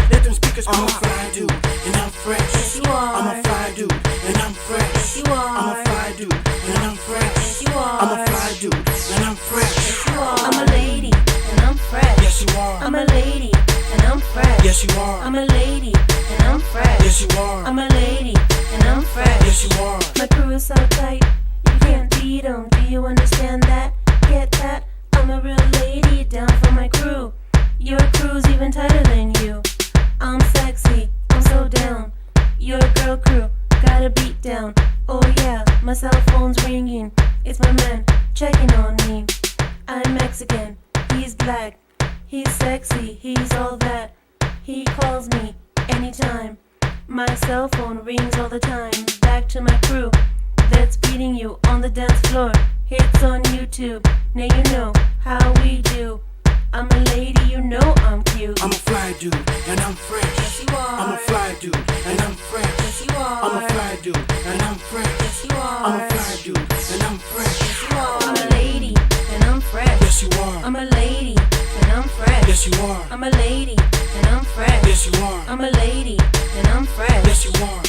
Let them speakers pop. I'm a fly dude and I'm fresh. Yes, you are. I'm a fly dude and I'm fresh. Yes, you are. I'm a fly dude and I'm fresh. Yes, you are. I'm a fly dude and I'm fresh. Yes, you are. I'm a lady and I'm fresh. Yes, you are. I'm a lady and I'm fresh. Yes, you are. I'm a lady and I'm fresh. Yes, you are. I'm a lady and I'm fresh. Yes, you are. My crew is so tight, you can't beat 'em. Do you understand that? Get that? I'm a real lady down for my crew. Your crew's even tighter than you. I'm sexy, I'm so down. Your girl crew got a beat down. Oh yeah, my cell phone's ringing. It's my man checking on me. I'm Mexican, he's black. He's sexy, he's all that. He calls me anytime. My cell phone rings all the time. Back to my crew that's beating you on the dance floor. Hits on YouTube, now you know how we do. I'm a lady, you know I'm cute. I'm a fly dude and I'm fresh. Yes, you are. I'm a fly dude and I'm fresh. Yes, you are. I'm a fly dude and I'm fresh. Yes, you are. I'm a fly dude and I'm fresh. Yes, you are. I'm a lady and I'm fresh. Yes, you are. I'm a lady and I'm fresh. Yes, you are. I'm a lady and I'm fresh. Yes, you are. I'm a lady and I'm fresh. Yes, you are.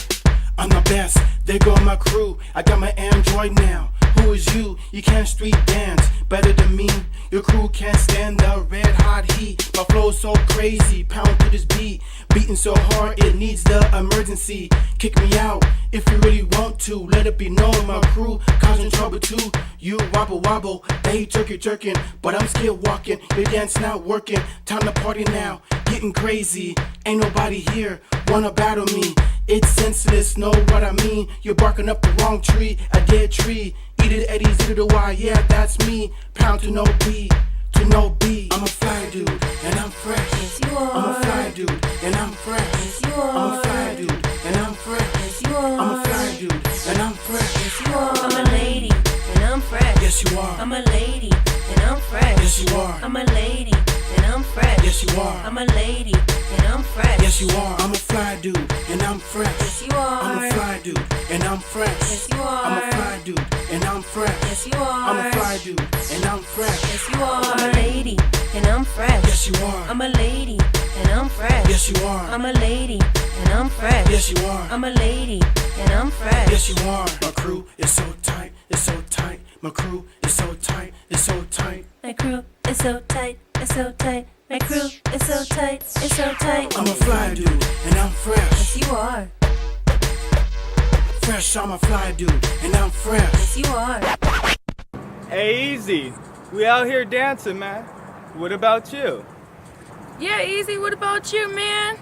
I'm the best. There go my crew. I got my Android now. Who is you? You can't street dance better than me. Your crew can't stand the red hot heat. My flow's so crazy, pound to this beat. Beating so hard, it needs the emergency. Kick me out if you really want to. Let it be known my crew causing trouble too. You wobble wobble, they jerking, but I'm still walking. Your dance not working. Time to party now, getting crazy. Ain't nobody here wanna battle me. It's senseless, know what I mean. You're barking up the wrong tree, a dead tree. Eat it Eddie's, eat it a Y, yeah, that's me. Pound to no beat, to no beat. I'm a fly dude, and I'm fresh. Yes, you are. I'm a fly dude, and I'm fresh. Yes, you are. I'm a fly dude, and I'm fresh. Yes, you are. I'm a fly dude, and I'm fresh. Yes, you are. I'm a lady and I'm fresh. Yes, you are. I'm a lady and I'm fresh. Yes, you are. I'm a lady and I'm fresh. Yes, you are. I'm a lady and I'm fresh. Yes, you are. I'm a fly dude, and I'm fresh. Yes, you are. I'm a fly dude, and I'm fresh. Yes, you are. I'm a fly dude, and I'm fresh. Yes, you are. I'm a fly dude, and I'm fresh. Yes, you are. I'm a lady and I'm fresh. Yes, you are. I'm a lady and I'm fresh. Yes, you are. I'm a lady and I'm fresh. fresh. Yes, you are. I'm a lady, and I'm fresh. Yes, you are. My crew is so tight, it's so tight. My crew is so tight, it's so tight. My crew is so tight, it's so tight. My crew is so tight, it's so tight. I'm a fly dude, and I'm fresh. Yes, you are. Fresh, I'm a fly dude, and I'm fresh. Yes, you are. Hey, Easy. We out here dancing, man. What about you? Yeah, Easy, what about you, man?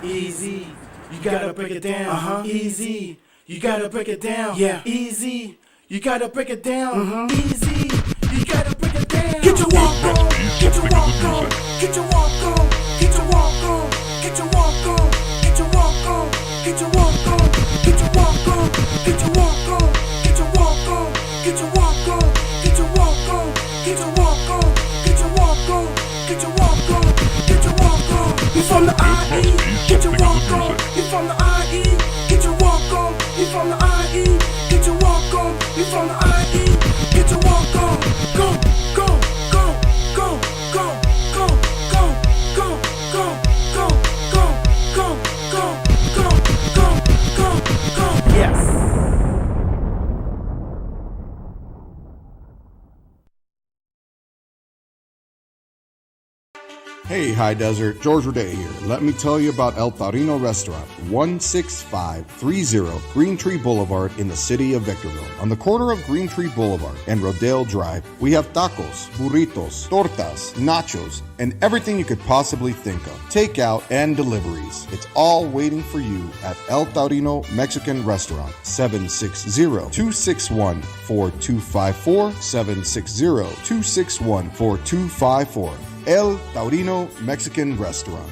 Easy, you gotta break it down. Easy, you gotta break it down. Yeah. Easy, you gotta break it down. Easy, you gotta break it down. Get your walk on, get your walk on, get your walk on, get your walk on, get your walk on, get your walk on, get your walk on, get your walk on, get your walk on, get your walk on, get your walk on, get your walk on, get your walk on, get your walk on, get your walk on, get your walk on. You from the IE, get your walk on. You from the IE, get your walk on. You from the IE, get your walk on. You from the IE, get your walk on. Go, go, go, go, go, go, go, go, go, go, go, go, go, go, go, go, go. Yes. Hey, High Desert, George Rodez here. Let me tell you about El Taurino Restaurant, 16530 Green Tree Boulevard in the city of Victorville. On the corner of Green Tree Boulevard and Rodale Drive, we have tacos, burritos, tortas, nachos, and everything you could possibly think of. Takeout and deliveries. It's all waiting for you at El Taurino Mexican Restaurant, 760-261-4254, 760-261-4254. El Taurino Mexican Restaurant.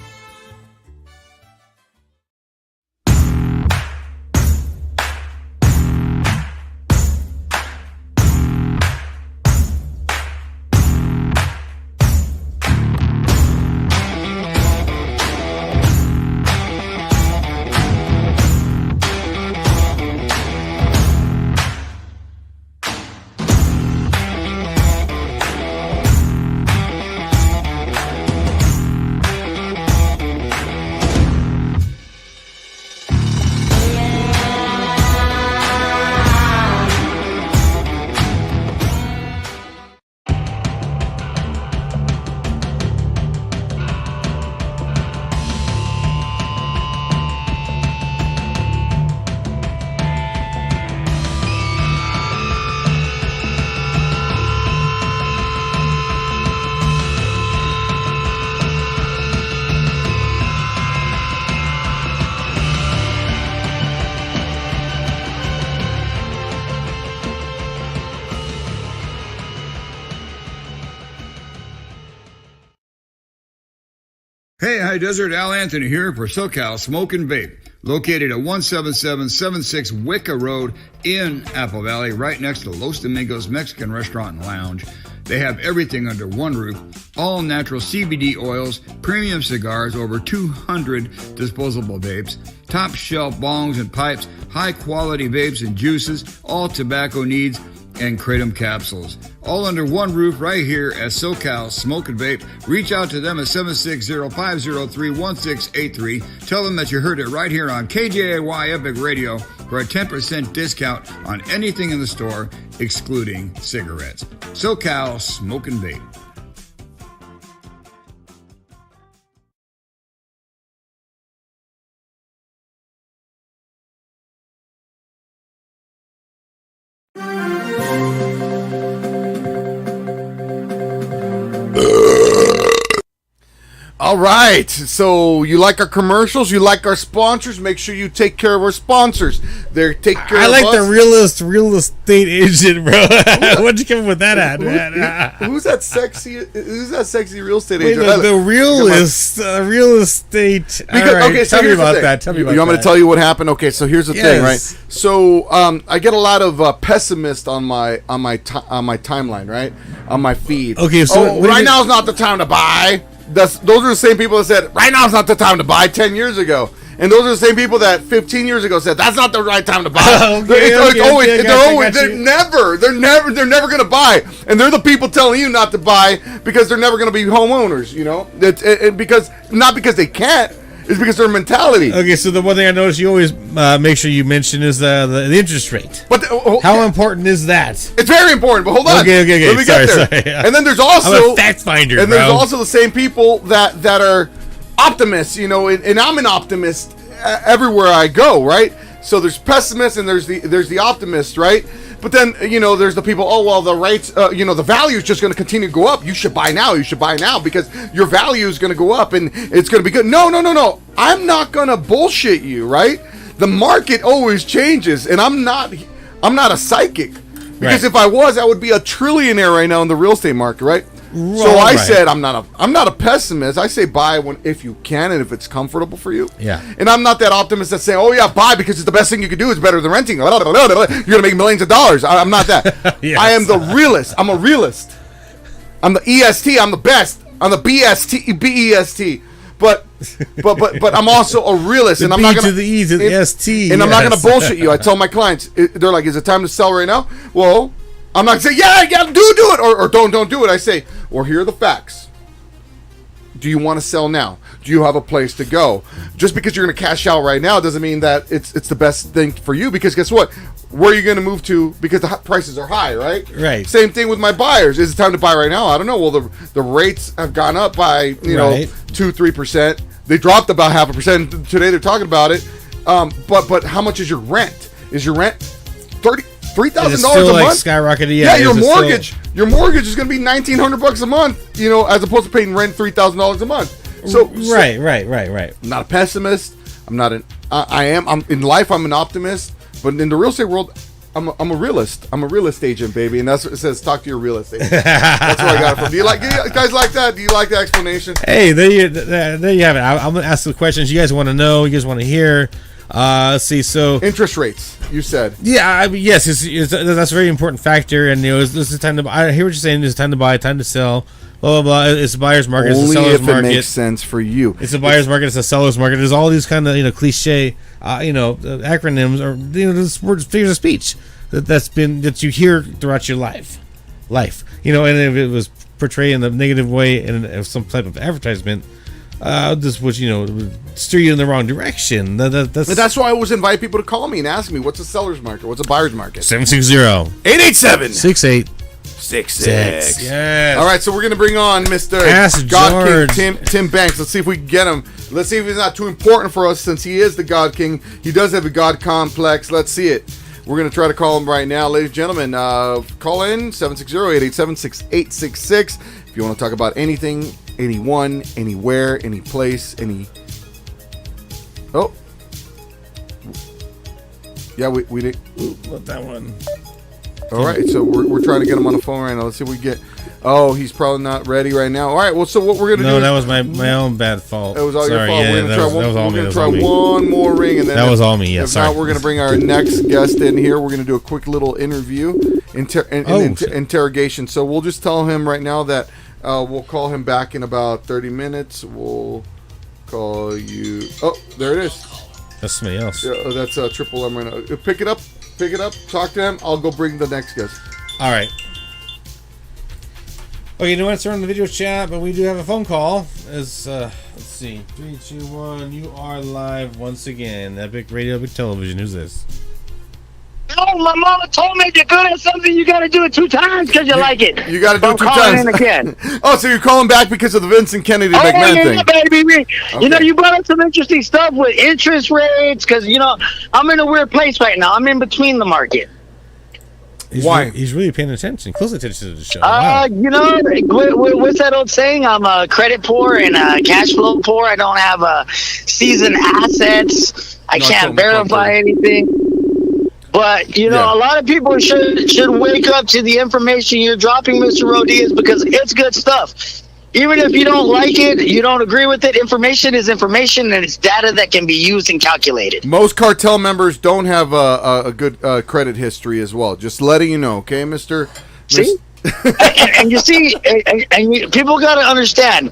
Hey, High Desert, Al Anthony here for SoCal Smoke and Vape, located at 17776 Wicca Road in Apple Valley, right next to Los Domingos Mexican Restaurant and Lounge. They have everything under one roof, all natural CBD oils, premium cigars, over 200 disposable vapes, top shelf bongs and pipes, high quality vapes and juices, all tobacco needs, and kratom capsules. All under one roof right here at SoCal Smoke and Vape. Reach out to them at 760-503-1683. Tell them that you heard it right here on KJAY Epic Radio for a 10% discount on anything in the store, excluding cigarettes. SoCal Smoke and Vape. All right, so you like our commercials, you like our sponsors, make sure you take care of our sponsors. They take care of us. I like the real estate agent, bro. What'd you come up with that at, man? Who's that sexy real estate agent? The real estate. Because, right, okay, so tell me here's the about thing. that. Tell me about you want me to that. tell you what happened? Okay, so here's the thing, right? So I get a lot of pessimists on my timeline, right? On my feed. Okay, so right now is not the time to buy. Those are the same people that said right now is not the time to buy 10 years ago, and those are the same people that 15 years ago said that's not the right time to buy. They're never going to buy, and they're the people telling you not to buy because they're never going to be homeowners. You know, because not because they can't. It's because their mentality. Okay, so the one thing I noticed you always make sure you mention is the interest rate. But how important is that? It's very important. But hold on. Okay. Let me get there. Sorry. And then there's also I'm a fact finder. And there's also the same people that are optimists. You know, and I'm an optimist everywhere I go. Right. So there's pessimists and there's the optimists. Right. But then, you know, there's the people, oh, well, the rates, you know, the value is just going to continue to go up. You should buy now. You should buy now because your value is going to go up and it's going to be good. No. I'm not going to bullshit you, right? The market always changes, and I'm not a psychic. Because if I was, I would be a trillionaire right now in the real estate market, right? So I said I'm not a pessimist. I say buy if you can and if it's comfortable for you. Yeah. And I'm not that optimist that say, oh yeah, buy because it's the best thing you can do. It's better than renting. You're gonna make millions of dollars. I'm not that. Yes. I am the realist. I'm a realist. I'm the EST. I'm the best. I'm the BEST. But I'm also a realist, and I'm not gonna the ST. And I'm not gonna bullshit you. I tell my clients, they're like, is it time to sell right now? Well, I'm not saying, yeah, do it, or don't do it. I say, well, here are the facts. Do you want to sell now? Do you have a place to go? Just because you're going to cash out right now doesn't mean that it's the best thing for you, because guess what? Where are you going to move to? Because the prices are high, right? Right. Same thing with my buyers. Is it time to buy right now? I don't know. Well, the rates have gone up by, you know, 2-3%. They dropped about 0.5%. Today they're talking about it. But how much is your rent? Is your rent $3,000 a month? Skyrocketed. Yeah, your mortgage is going to be $1,900 a month. You know, as opposed to paying rent $3,000 a month. So right. I'm not a pessimist. I'm in life. I'm an optimist, but in the real estate world, I'm a realist. I'm a real estate agent, baby, and that's what it says. Talk to your real estate agent. That's where I got it from. Do you guys like that? Do you like the explanation? Hey, there you have it. I'm gonna ask the questions you guys want to know. You guys want to hear. Let's see. So interest rates. You said. Yeah. Yes. That's a very important factor. And you know, this is time to buy. I hear what you're saying. It's time to buy. Time to sell. Blah blah blah. It's a buyer's market. It's a seller's market. Only if it makes sense for you. It's a buyer's market. It's a seller's market. There's all these kind of cliche acronyms or this words, figures of speech that you hear throughout your life. And if it was portrayed in the negative way in some type of advertisement, this would steer you in the wrong direction. That's why I always invite people to call me and ask me, what's a seller's market? What's a buyer's market? 760-887-6866. Yes. All right, so we're gonna bring on Mr. God King Tim Banks. Let's see if we can get him. Let's see if he's not too important for us, since he is the God King. He does have a God complex. Let's see it. We're gonna try to call him right now, ladies and gentlemen. Call in 760-887-6866 if you want to talk about anything, anyone, anywhere, any place, any. Oh. Yeah, we did. Not that one. All right, so we're trying to get him on the phone right now. Let's see if we get. Oh, he's probably not ready right now. All right, well, so what we're gonna do? No, that was my own bad fault. It was all your fault. Yeah, we're gonna try one more ring, and then that was all me. Yeah, if not, we're gonna bring our next guest in here. We're gonna do a quick little interview, interrogation. So we'll just tell him right now that we'll call him back in about 30 minutes. We'll call you. Oh, there it is. That's somebody else. Yeah, that's Triple M right now. Pick it up. Talk to him. I'll go bring the next guest. All right. Okay, no answer on the video chat, but we do have a phone call. Let's see. 3, 2, 1. You are live once again. Epic Radio, Epic Television. Who's this? No, my mama told me if you're good at something, you got to do it 2 times because you like it. You got to do it 2 times. I'm calling in again. Oh, so you're calling back because of the Vincent Kennedy McMahon thing? Yeah, baby. Okay. You brought up some interesting stuff with interest rates because, I'm in a weird place right now. I'm in between the market. Why? He's really paying attention, close attention to the show. Wow. What's that old saying? I'm credit poor and cash flow poor. I don't have seasoned assets. I can't verify anything. But, a lot of people should wake up to the information you're dropping, Mr. Rodez, because it's good stuff. Even if you don't like it, you don't agree with it, information is information, and it's data that can be used and calculated. Most cartel members don't have a good credit history as well. Just letting you know, okay, Mr. See? and you see, people got to understand,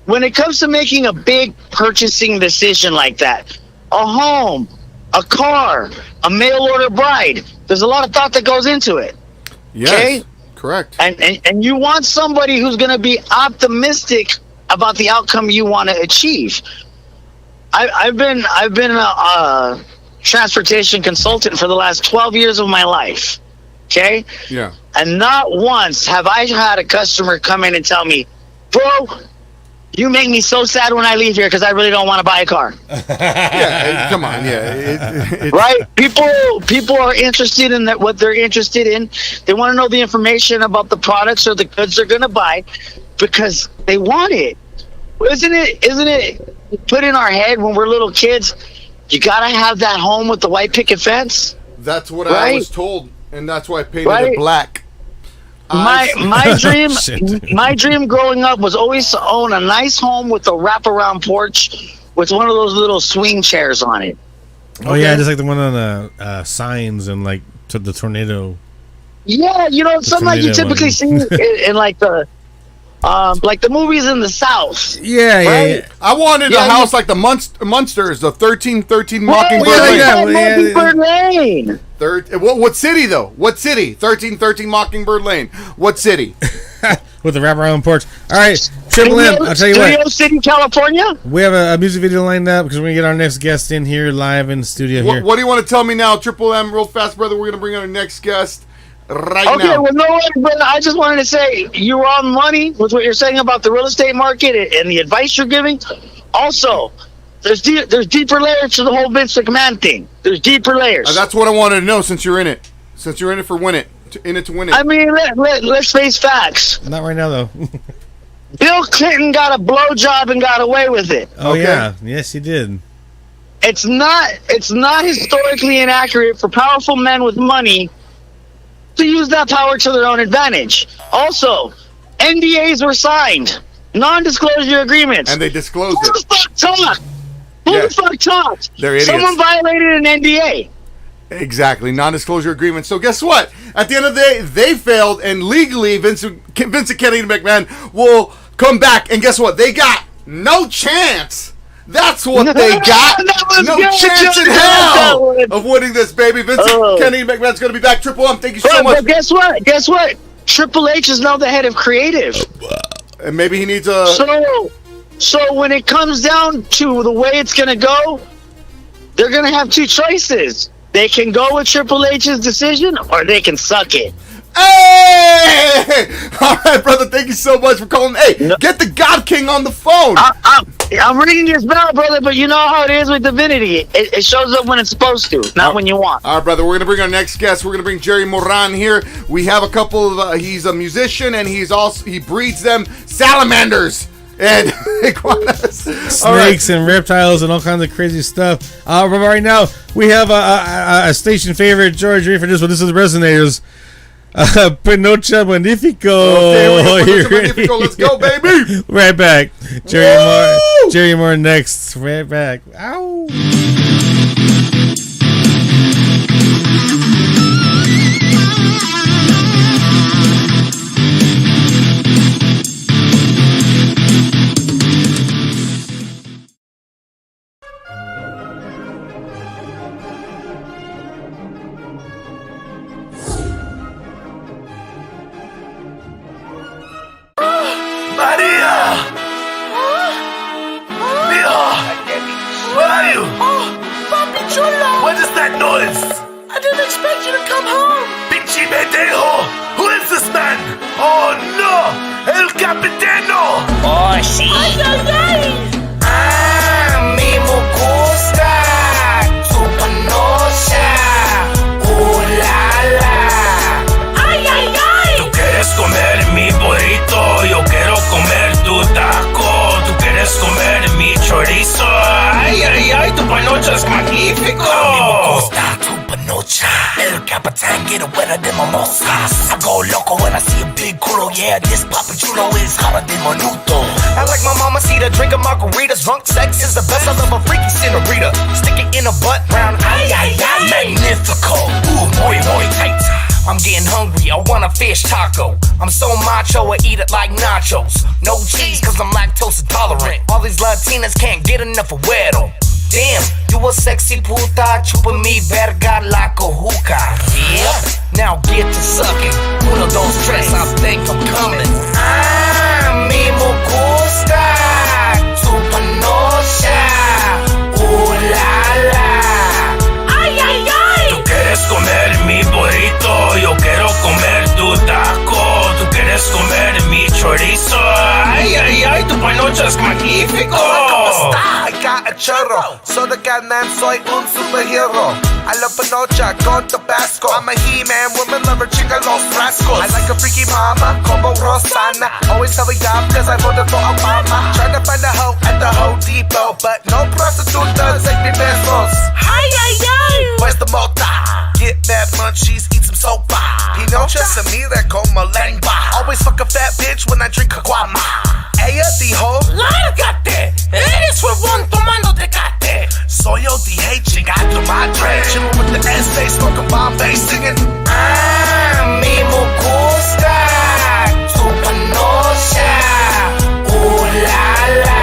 when it comes to making a big purchasing decision like that, a home, a car, a mail order bride, there's a lot of thought that goes into it. Yes, okay? Correct. And you want somebody who's going to be optimistic about the outcome you want to achieve. I've been a transportation consultant for the last 12 years of my life. Okay? Yeah. And not once have I had a customer come in and tell me, bro, you make me so sad when I leave here because I really don't want to buy a car. Yeah, come on, yeah. Right? People are interested in what they're interested in. They want to know the information about the products or the goods they're going to buy because they want it. Isn't it put in our head when we're little kids, you got to have that home with the white picket fence? That's what right? I was told, and that's why I painted it black. My dream growing up was always to own a nice home with a wraparound porch with one of those little swing chairs on it. Oh yeah, just like the one on the signs and like to the tornado. Yeah, something like you typically see in like the movies in the South. Yeah. I wanted a house like the Munsters, the 1313 Mockingbird Lane. What city though? What city? 1313 Mockingbird Lane. What city? With the wraparound porch. All right, Triple M. I'll tell you what. Studio City, California. We have a music video lined up because we're gonna get our next guest in here live in the studio here. What do you want to tell me now, Triple M? Real fast, brother. We're gonna bring on our next guest. Now. Okay, well, no, but I just wanted to say you were on money with what you're saying about the real estate market and the advice you're giving. Also, there's deeper layers to the whole Vince McMahon thing. There's deeper layers. That's what I wanted to know since you're in it. Since you're in it for win it. In it to win it. I mean, let's face facts. Not right now, though. Bill Clinton got a blowjob and got away with it. Oh, okay. Yeah. Yes, he did. It's not historically inaccurate for powerful men with money to use that power to their own advantage. Also, NDAs were signed, non-disclosure agreements, and they disclosed Who the fuck talked? Who the fuck talked? They're idiots. Someone violated an NDA. Exactly, non-disclosure agreement. So guess what? At the end of the day, they failed, and legally, Vincent Kennedy McMahon will come back. And guess what? They got no chance. That's what they got. No chance in hell of winning this, baby. Vincent Kennedy McMahon's going to be back. Triple M, thank you so much. But guess what? Triple H is now the head of creative. And maybe he needs a... So when it comes down to the way it's going to go, they're going to have two choices. They can go with Triple H's decision, or they can suck it. Hey! All right, brother. Thank you so much for calling. Hey, get the God King on the phone. I'm ringing this bell, brother, but you know how it is with divinity. It shows up when it's supposed to, not when you want. All right, brother. We're going to bring our next guest. We're going to bring Jerry Moran here. We have a couple of... he's a musician, and he breeds them salamanders and iguanas. Snakes and reptiles and all kinds of crazy stuff. Right now, we have a station favorite. George, ready for this one? This is Resonators. Pinocha Magnifico. Okay, let's go, baby. Right back. Jerry Moore next. Right back. Ow. Drunk sex is the best. I love a freaky senorita. Stick it in a butt round. Ay, ay, ay. Magnifico. Ooh, muy, muy tight. I'm getting hungry. I want a fish taco. I'm so macho, I eat it like nachos. No cheese, cause I'm lactose intolerant. All these Latinas can't get enough of güero. Damn, you a sexy puta. Chupa mi verga la cojuca. Yep. Now get to sucking. Uno, dos, tres. I think I'm coming. A mí me gusta. Tu panocha, churro. So the goddamn soy un superhero. I love panocha con Tabasco. I'm a He-Man, woman lover, chica los frascos. I like a freaky mama, como Rosana. Always have a job cause I voted for Obama. Trying to find a hoe at the Home Depot, but no prostitutas, take me pesos. Ay, ay, ay. Where's the mota? Get mad munchies, eat some sopa. Pinocha se mira como lengua. Always fuck a fat bitch when I drink caguama. Ella dijo, lárgate, eres huevón tomando tecate. Soy yo dije, chinga tu madre. Chillin' with the S-Day, smoking Bombay, singing. A mí me gusta tu panocha. La la.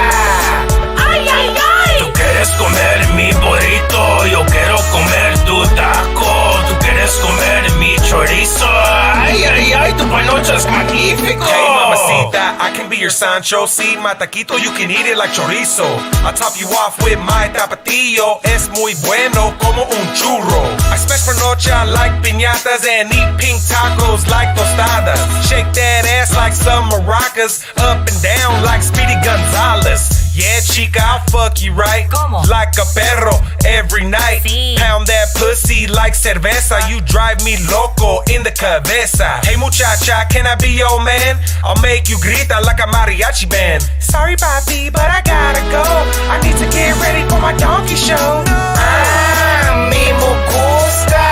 Ay, ay, ay. Tú quieres comer mi burrito, yo quiero comer tu taco. Tú quieres comer mi chorizo. Ay, ay, ay, tu panocha es magnífico. Hey, mamacita, I can be your Sancho. See, my taquito, you can eat it like chorizo. I'll top you off with my tapatillo. Es muy bueno como un churro. I smash panocha like piñatas and eat pink tacos like tostadas. Shake that ass like some maracas. Up and down like Speedy Gonzalez. Yeah, chica, I'll fuck you right. Like a perro every night. Pound that pussy like cerveza. You drive me loco in the cabeza. Hey, muchacha, can I be your man? I'll make you grita like a mariachi band. Sorry, papi, but I gotta go. I need to get ready for my donkey show. A mí me gusta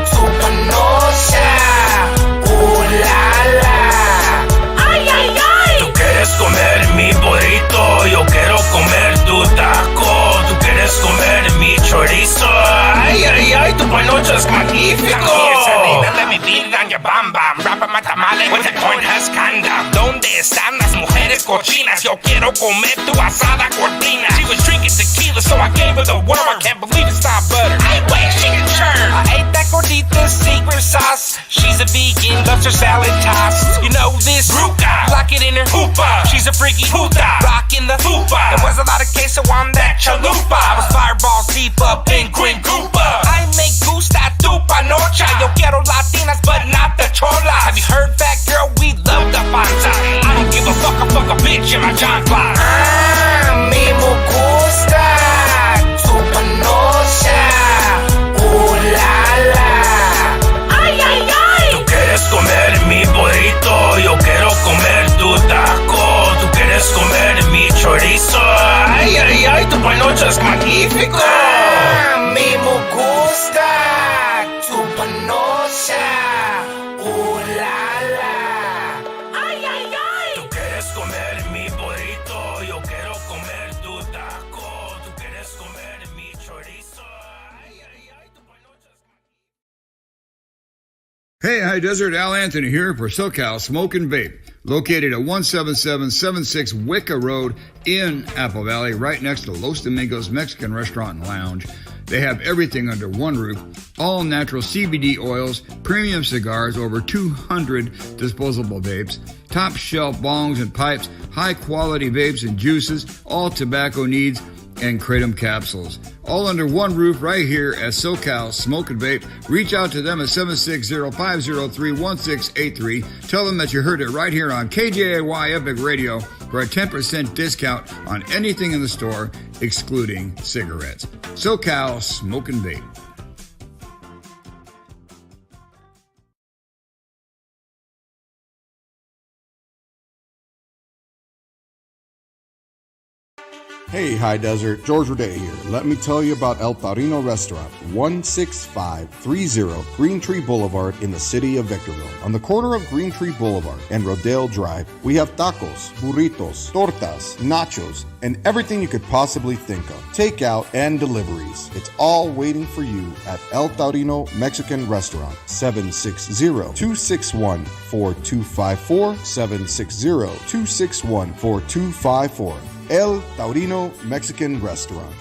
tu panocha. La la. Ay, ay, ay. Tú quieres comer mi burrito, yo quiero comer tu taco. Tú quieres comer mi chorizo. Ay, ay, ay, tu panocha es magnífico. Let me beat on your bam bam. Rapa matamale with the cornhusk condom. ¿Dónde están las mujeres cochinas? Yo quiero comer tu asada cortina. She was drinking tequila, so I gave her the worm. I can't believe it's not butter. Hey, wait, she can churn. I ate that gordita's secret sauce. She's a vegan, loves her salad tossed. You know this? Ruka. Lock it in her hoopa. She's a freaky puta. Rockin' the hoopa. There was a lot of queso on that chalupa. I was fireballs deep up in Queen Koopa. I make gusta tu panocha. Yo quiero latinas, but not the cholas. Have you heard that, girl? We love the panza. I don't give a fuck a bitch in my John Claus. A mí me gusta tu panocha. La la. Ay, ay, ay. Tú quieres comer mi burrito, yo quiero comer tu taco. Tú quieres comer mi chorizo. Ay, ay, ay, tu panocha es magnífico. A mí me gusta tu panocha. La la. Ay, ay, ay. Tú quieres comer mi burrito, yo quiero comer tu taco. Tú quieres comer mi chorizo. Ay, ay, ay, tu panocha es magnífico. Hey, High Desert, Al Anthony here for SoCal Smoke and Vape, located at 17776 Wicca Road in Apple Valley, right next to Los Domingos Mexican Restaurant and Lounge. They have everything under one roof, all natural CBD oils, premium cigars, over 200 disposable vapes, top shelf bongs and pipes, high quality vapes and juices, all tobacco needs, and kratom capsules. All under one roof right here at SoCal Smoke and Vape. Reach out to them at 760-503-1683. Tell them that you heard it right here on KJAY Epic Radio for a 10% discount on anything in the store, excluding cigarettes. SoCal Smoke and Vape. Hey, High Desert, George Rodez here. Let me tell you about El Taurino Restaurant, 16530 Green Tree Boulevard in the city of Victorville. On the corner of Green Tree Boulevard and Rodale Drive, we have tacos, burritos, tortas, nachos, and everything you could possibly think of. Takeout and deliveries. It's all waiting for you at El Taurino Mexican Restaurant, 760-261-4254, 760-261-4254. El Taurino Mexican Restaurant.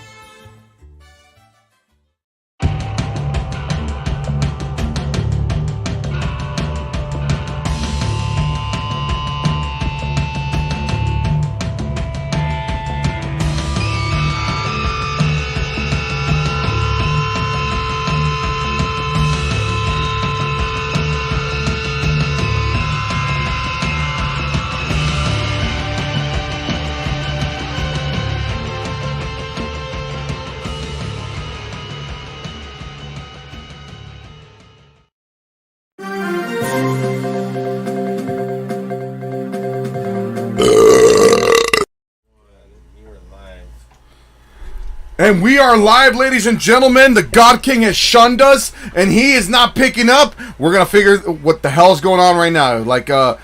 And we are live, ladies and gentlemen. The God King has shunned us, and he is not picking up. We're gonna figure what the hell's going on right now. Like a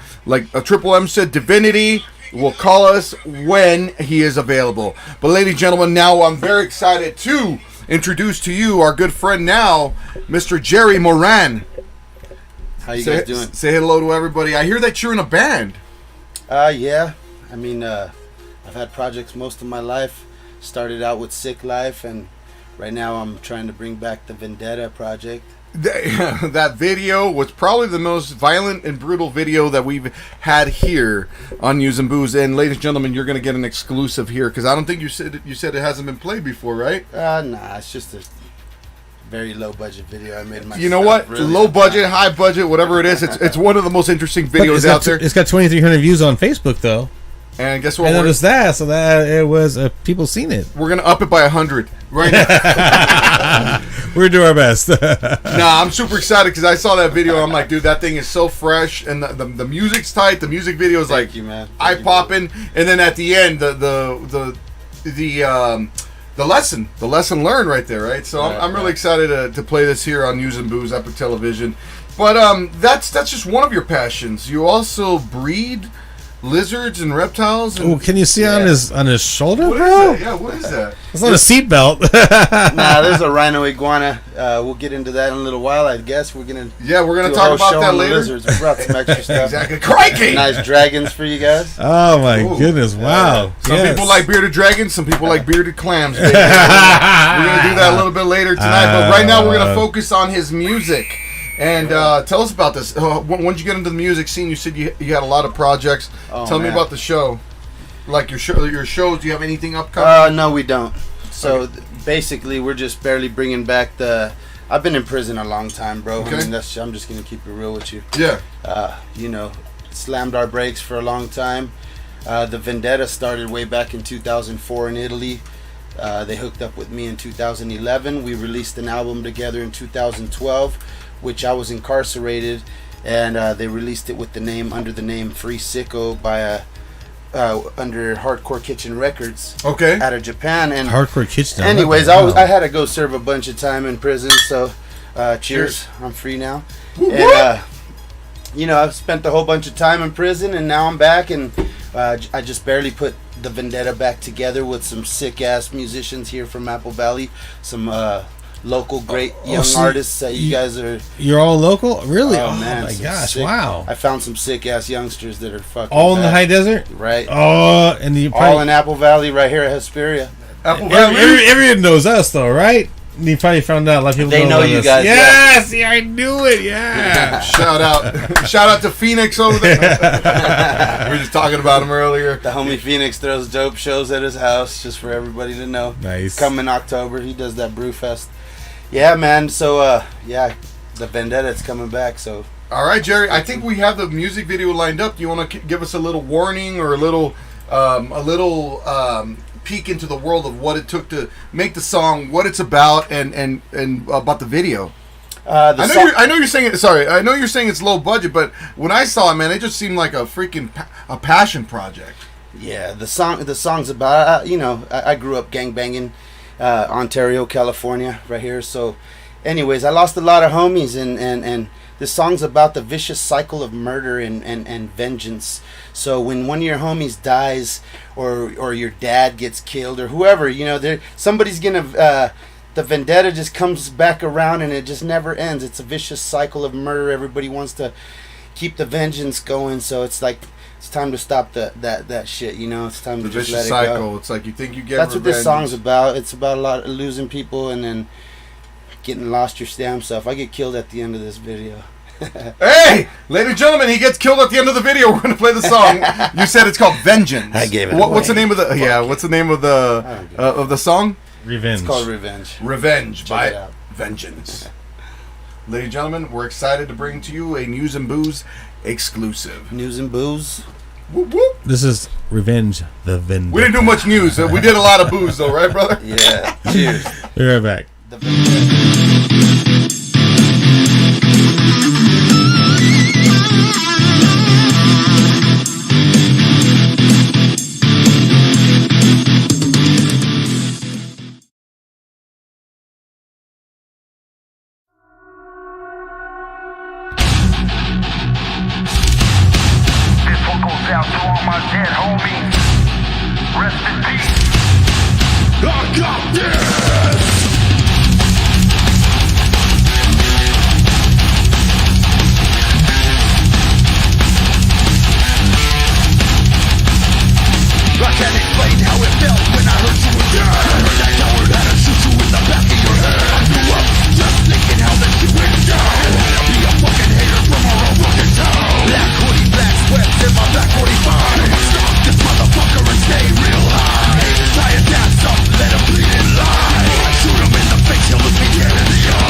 Triple M said, Divinity will call us when he is available. But ladies and gentlemen, now I'm very excited to introduce to you our good friend now, Mr. Jay Moran. How you guys doing? Say hello to everybody. I hear that you're in a band. Yeah. I mean, I've had projects most of my life. Started out with Sick Life, and right now I'm trying to bring back the Vendetta project. That video was probably the most violent and brutal video that we've had here on News and Booze. And ladies and gentlemen, you're going to get an exclusive here because I don't think you said it hasn't been played before, right? Nah, it's just a very low budget video I made myself. You know what? Really low budget, high budget, whatever it is, it's one of the most interesting videos out there. It's got 2,300 views on Facebook though. And guess what? I noticed that, so that it was people seen it. We're gonna up it by 100 right now. We're doing our best. Nah, I'm super excited because I saw that video. I'm like, dude, that thing is so fresh, and the music's tight. The music video is like eye popping, and then at the end, the lesson learned right there, right? So I'm really excited to play this here on News and Booze, Epic Television. But that's just one of your passions. You also breed lizards and reptiles. And can you see on his shoulder, what bro? Is that? Yeah, what is that? It's not a seatbelt. Nah, there's a rhino iguana. We'll get into that in a little while, I guess. We're gonna talk about that later. Lizards. We brought some extra stuff. Exactly. Crikey! Nice dragons for you guys. Oh my goodness! Wow. Some people like bearded dragons. Some people like bearded clams. We're gonna do that a little bit later tonight. But right now, we're gonna focus on his music. And tell us about this. Once you get into the music scene, you said you had a lot of projects. Tell me about the show. Like your shows. Do you have anything upcoming? No, we don't. So basically, we're just barely bringing back the. I've been in prison a long time, bro. Okay. I mean, I'm just gonna keep it real with you. Yeah. Slammed our brakes for a long time. The Vendetta started way back in 2004 in Italy. They hooked up with me in 2011. We released an album together in 2012. Which I was incarcerated, and they released it with under the name Free Sicko by under Hardcore Kitchen Records. Okay. Out of Japan. And Hardcore Kitchen. Anyways, I had to go serve a bunch of time in prison, so cheers. I'm free now. And I've spent a whole bunch of time in prison, and now I'm back, and I just barely put the Vendetta back together with some sick ass musicians here from Apple Valley, some local great young artists that you guys are. You're all local, really? Oh man, my gosh! Sick, wow! I found some sick ass youngsters that are fucking all in the high desert, right? Oh, and you all in Apple Valley, right here at Hesperia. Apple Valley. Everyone knows us, though, right? You probably found out a lot of people. They know you guys. Yes, yeah, I knew it. Yeah. Shout out to Phoenix over there. We were just talking about him earlier. The homie Phoenix throws dope shows at his house, just for everybody to know. Nice. Come in October, he does that brew fest. Yeah, man. So, the Vendetta's coming back. So, all right, Jerry. I think we have the music video lined up. Do you want to give us a little warning or a little peek into the world of what it took to make the song, what it's about, and about the video? I know you're saying it. Sorry, I know you're saying it's low budget, but when I saw it, man, it just seemed like a freaking a passion project. Yeah, the song's about. I grew up gangbanging. Ontario, California, right here. So, anyways, I lost a lot of homies, and this song's about the vicious cycle of murder and vengeance. So when one of your homies dies, or your dad gets killed, or whoever, somebody's gonna. The vendetta just comes back around, and it just never ends. It's a vicious cycle of murder. Everybody wants to keep the vengeance going, so it's like. It's time to stop that shit, It's time to just let it cycle. go. It's like you think you get. That's revenge. what this song's about. It's about a lot of losing people and then getting lost your damn self. I get killed at the end of this video. Hey, ladies and gentlemen, he gets killed at the end of the video. We're gonna play the song. You said it's called Vengeance. I gave it. What's the name of the? Yeah, what's the name of the song? Revenge. It's called Revenge. Revenge Check by Vengeance. Ladies and gentlemen, we're excited to bring to you a News and Booze exclusive. News and Booze. Whoop, whoop. This is Revenge the Vendetta. We didn't do much news. We did a lot of booze, though, right, brother? Yeah. Cheers. Be right back. out to all my dead homies. Rest in peace. I got this. I can't explain how it felt when I heard you again. I heard that coward had to shoot you in the back of your head. I grew up just thinking how that shit went down. I'll be a fucking hater from our own fucking town. Black hoodie, black sweats in my black 45. I'ma stop this motherfucker and stay real high. Tie his ass up, let him bleed in line. Shoot him in the face, he'll look me dead in the eye.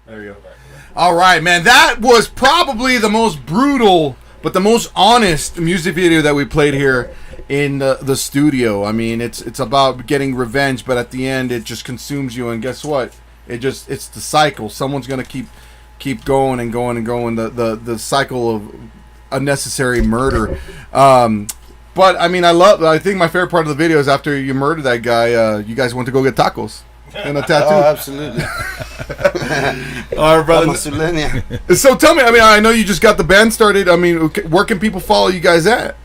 There you go. All right, man. That was probably the most brutal, but the most honest music video that we played here in the studio. I mean, it's about getting revenge, but at the end, it just consumes you. And guess what? It's the cycle. Someone's gonna keep going and going and going. The cycle of unnecessary murder. But I mean, I think my favorite part of the video is after you murdered that guy. You guys went to go get tacos. And a tattoo. Oh, absolutely. All right, brother. So tell me, I mean, I know you just got the band started. I mean, where can people follow you guys at?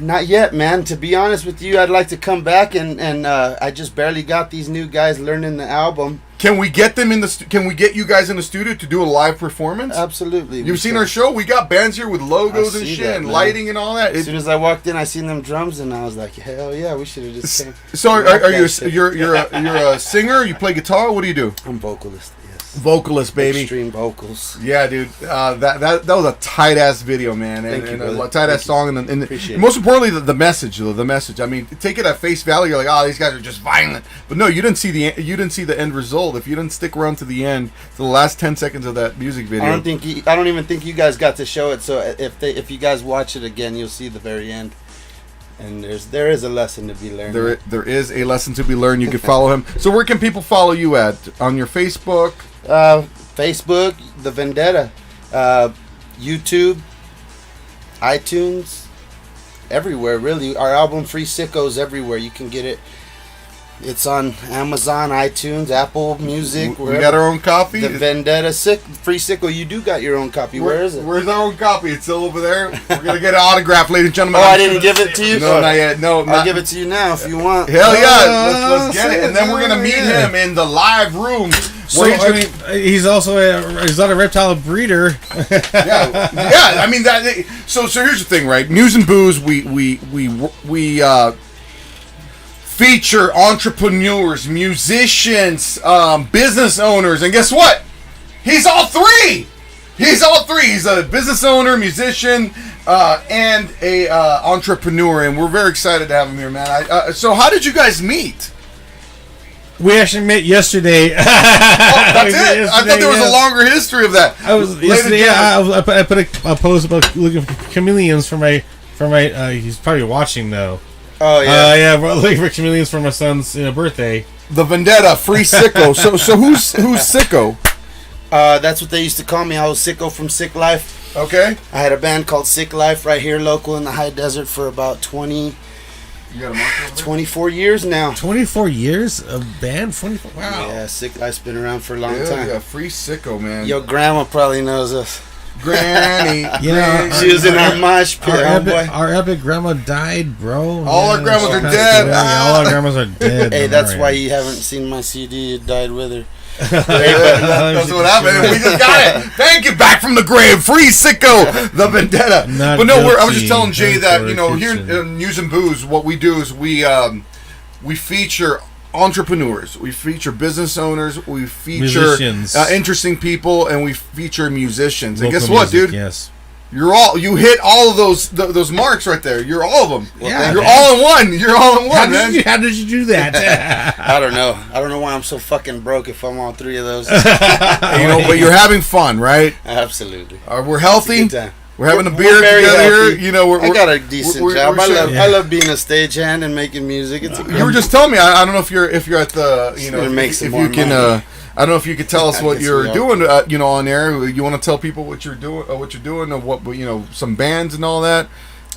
Not yet, man. To be honest with you, I'd like to come back, and I just barely got these new guys learning the album. Can we get them in the? Can we get you guys in the studio to do a live performance? Absolutely. You've seen our show? We got bands here with logos and shit, and lighting and all that. As soon as I walked in, I seen them drums, and I was like, hell yeah, we should have just came. So are you you're a singer? You play guitar? What do you do? I'm vocalist. Vocalist, baby. Extreme vocals. Yeah, dude. That was a tight ass video, man, and a tight ass song, and most importantly, the message. The message. I mean, take it at face value. You're like, oh, these guys are just violent, but no, you didn't see the end result. If you didn't stick around to the end, to the last 10 seconds of that music video, I don't even think you guys got to show it. So if you guys watch it again, you'll see the very end. And there is a lesson to be learned. There is a lesson to be learned. You can follow him. So where can people follow you at? On your Facebook? Facebook, the Vendetta, YouTube, iTunes, everywhere really. Our album Free Sickos everywhere. You can get it. It's on Amazon, iTunes, Apple Music. We got our own copy. The Vendetta Free Sicko. You do got your own copy. Where is it? Where's our own copy? It's still over there. We're gonna get an autograph, ladies and gentlemen. Oh, I didn't give it to you? No, not yet. No, I'll give it to you now if you want. Hell yeah, let's get it. And then we're gonna meet him in the live room. So he's also he's not a reptile breeder. yeah. I mean that. So here's the thing, right? News and Booze. We feature entrepreneurs, musicians, business owners, and guess what? He's all three. He's all three. He's a business owner, musician, and a entrepreneur, and we're very excited to have him here, man. So how did you guys meet? We actually met yesterday. That's it? I thought there was a longer history of that. I was yesterday. I put a post about looking for chameleons for my. He's probably watching though. Oh yeah. Yeah. We're looking for chameleons for my son's birthday. The Vendetta, free sicko. So who's sicko? That's what they used to call me. I was Sicko from Sick Life. Okay. I had a band called Sick Life right here, local in the high desert, for about 24 years now. 24 years of band? 24? Wow. Yeah, Sick Life's been around for a long time. Yeah, free sicko, man. Your grandma probably knows us. Granny. She was in our mosh pit, our epic grandma died, bro. All our grandmas are dead. All our grandmas are dead. Hey, that's why you haven't seen my CD. You died with her. That's what happened. We just got it. Thank you. Back from the grave. Free sicko. The Vendetta. But no, I was just telling Jay that, here in News and Booze, what we do is we feature entrepreneurs, we feature business owners, we feature interesting people, and we feature musicians. And guess what, dude? Yes. You hit all of those marks right there. You're all of them. Yeah, you're all in one. You're all in one, man. How did you do that? I don't know. I don't know why I'm so fucking broke if I'm all three of those. But you're having fun, right? Absolutely. We're healthy. We're having a beer very together healthy. here. I got a decent job. I love being a stagehand and making music. You were just telling me. I don't know if you're at the I don't know if you could tell us what you're doing, on air. You want to tell people what you're doing, or what, some bands and all that.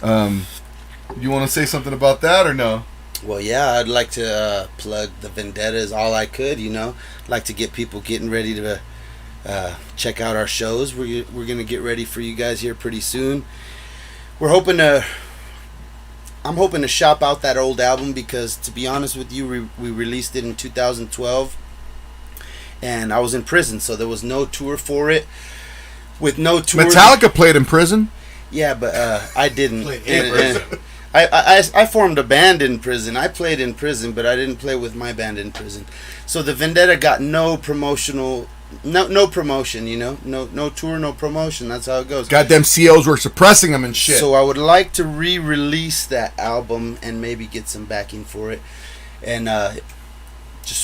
You want to say something about that or no? Well, yeah, I'd like to plug the Vendetta as all I could. Like to get people getting ready to check out our shows. We're gonna get ready for you guys here pretty soon. I'm hoping to shop out that old album because, to be honest with you, we released it in 2012. And I was in prison, so there was no tour for it. With no tour, Metallica played in prison. Yeah, but I didn't. I formed a band in prison. I played in prison, but I didn't play with my band in prison. So the Vendetta got no promotion. No tour, no promotion. That's how it goes. Goddamn COs were suppressing them and shit. So I would like to re-release that album and maybe get some backing for it, and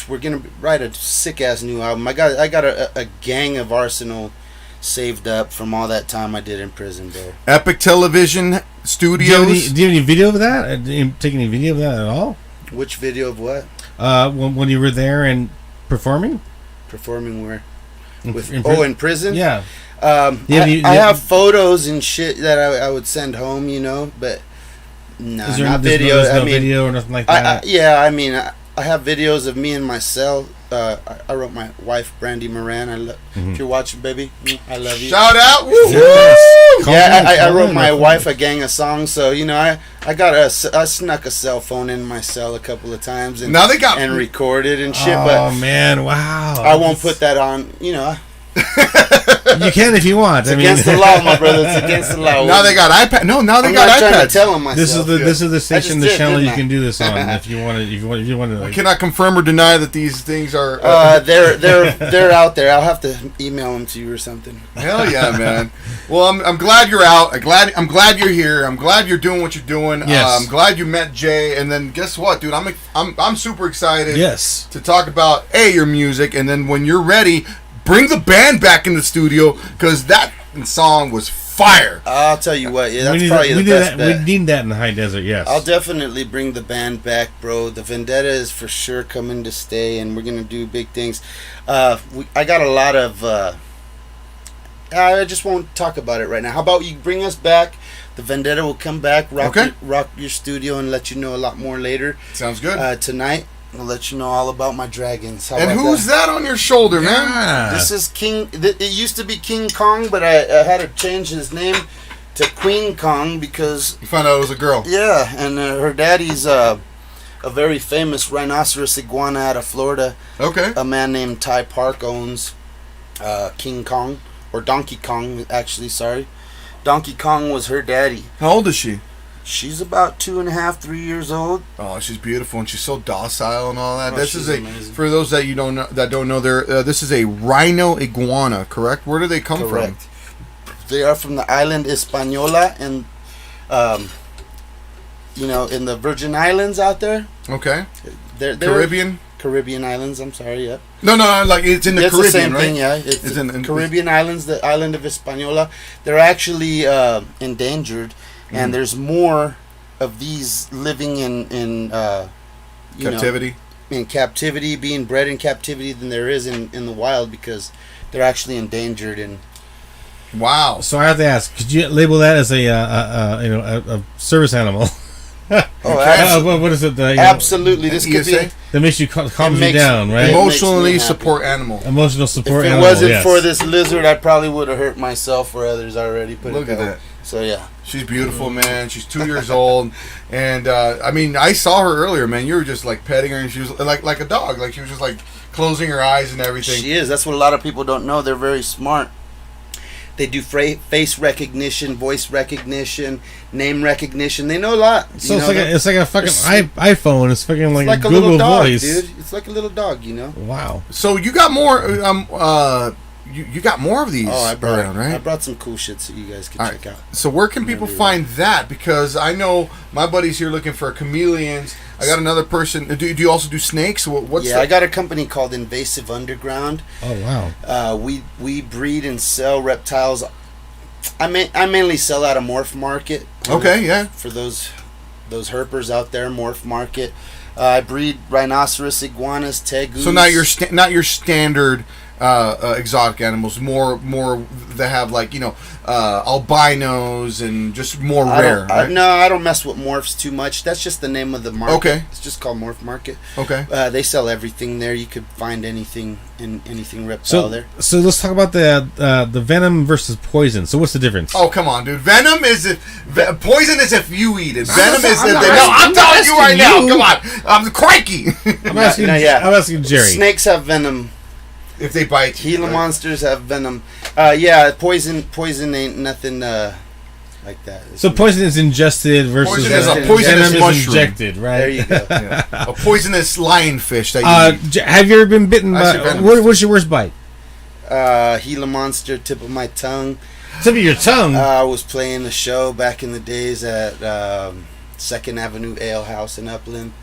we're gonna write a sick ass new album. I got a gang of arsenal saved up from all that time I did in prison, bro. Epic Television Studios. Do you have any video of that? Did you take any video of that at all? Which video of what? When you were there and performing. Performing where? In prison? Yeah. I have photos and shit that I would send home, but no, not video. There's no video or nothing like that. I have videos of me in my cell. I wrote my wife, Brandy Moran. If you're watching, baby, I love you. Shout out! Woo! Yeah, I wrote my wife a gang of songs. So I snuck a cell phone in my cell a couple of times and recorded and shit. Oh man, wow! I won't put that on. You can if you want. It's against the law, my brother. It's against the law. Now they got iPad. No, now they I'm got not iPads. trying to tell them myself. This is the station, the channel you can do this on if you want to. I cannot confirm or deny that these things are. They're out there. I'll have to email them to you or something. Hell yeah, man. Well, I'm glad you're out. I'm glad you're here. I'm glad you're doing what you're doing. Yes. I'm glad you met Jay. And then guess what, dude? I'm super excited. Yes. To talk about your music, and then when you're ready, bring the band back in the studio because that song was fire. I'll tell you what, that's probably the best bet. We need that in the high desert, yes. I'll definitely bring the band back, bro. The Vendetta is for sure coming to stay, and we're going to do big things. I got a lot of... I just won't talk about it right now. How about you bring us back? The Vendetta will come back, rock your studio, and let you know a lot more later. Sounds good. Tonight, I'll let you know all about my dragons. And who's that on your shoulder, man? This is King. It used to be King Kong, but I had to change his name to Queen Kong because... You found out it was a girl. Yeah, and her daddy's a very famous rhinoceros iguana out of Florida. Okay. A man named Ty Park owns King Kong, or Donkey Kong, actually, sorry. Donkey Kong was her daddy. How old is she? She's about 2.5, 3 years old. Oh, she's beautiful and she's so docile and all that. Oh, This is amazing. for those that don't know, this is a rhino iguana, correct? Where do they come Correct. They are from the island Hispaniola and, in the Virgin Islands out there. from? Okay. They're Caribbean islands. I'm sorry. Yeah. No, like it's in the Caribbean, the same right? thing, yeah. It's in Caribbean islands, the island of Hispaniola. They're actually endangered, and there's more of these living in captivity. In captivity, being bred in captivity, than there is in the wild because they're actually endangered. And wow. So I have to ask: could you label that as a service animal? What is it? Absolutely, this could be that makes you calms you down, right? Emotionally support animal. Emotional support. If it animal, wasn't for this lizard, I probably would have hurt myself or others already. Look at that. So yeah, she's beautiful, man. She's 2 years old, and I saw her earlier, man. You were just like petting her, and she was like a dog. Like she was just like closing her eyes and everything. She is. That's what a lot of people don't know. They're very smart. They do face recognition, voice recognition, name recognition. They know a lot. So it's like a fucking iPhone. It's fucking like a Google little dog, voice, dude. It's like a little dog, Wow. So you got more. You got more of these around, right? I brought some cool shit so you guys can check out. So where can people find that? Because I know my buddy's here looking for chameleons. I got another person. Do you also do snakes? I got a company called Invasive Underground. Oh wow. We breed and sell reptiles. I mainly sell out of Morph Market. Okay, yeah. For those herpers out there, Morph Market. I breed rhinoceros, iguanas, tegus. So not your standard exotic animals. More that have albinos and just more rare. I don't mess with morphs too much. That's just the name of the market. Okay. It's just called Morph Market. Okay. They sell everything there. You could find anything reptile there. So let's talk about the venom versus poison. So what's the difference? Oh, come on, dude. Venom is poison is if you eat it. Venom is I'm telling you right now. Come on. I'm crikey. I'm asking Jerry. Snakes have venom. If they bite, Gila monsters have venom. Poison ain't nothing like that. So poison is ingested versus poisonous venom mushroom. is injected, right? There you go. A poisonous lionfish that you eat. Have you ever been bitten by? What's your worst bite? Gila monster, tip of my tongue. Tip of your tongue. I was playing a show back in the days at 2nd Avenue Ale House in Upland.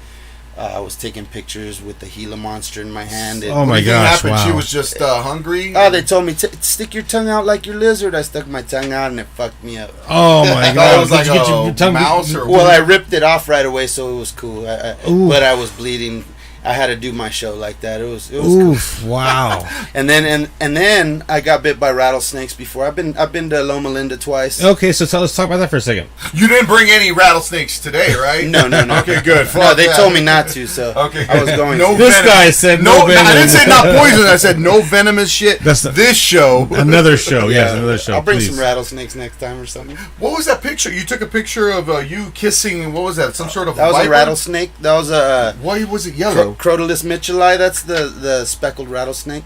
I was taking pictures with the Gila monster in my hand. Oh my gosh! Happened? Wow. She was just hungry. They told me stick your tongue out like your lizard. I stuck my tongue out and it fucked me up. Oh my god! It was like a tongue mouse or well, I ripped it off right away, so it was cool. But I was bleeding. I had to do my show like that. It was Oof, cool. Wow. and then I got bit by rattlesnakes before. I've been to Loma Linda twice. Okay, so let's talk about that for a second. You didn't bring any rattlesnakes today, right? No. Okay, good. No, they told me not to, so okay. I was going. This venom. Guy said no venom. I didn't say not poison. I said no venomous shit. This show. Another show. Yes, another show. I'll bring some rattlesnakes next time or something. What was that picture? You took a picture of you kissing. What was that? Some sort of. That was viper? a rattlesnake. That was a. Why was it yellow? Crotalus mitchellii. That's the speckled rattlesnake.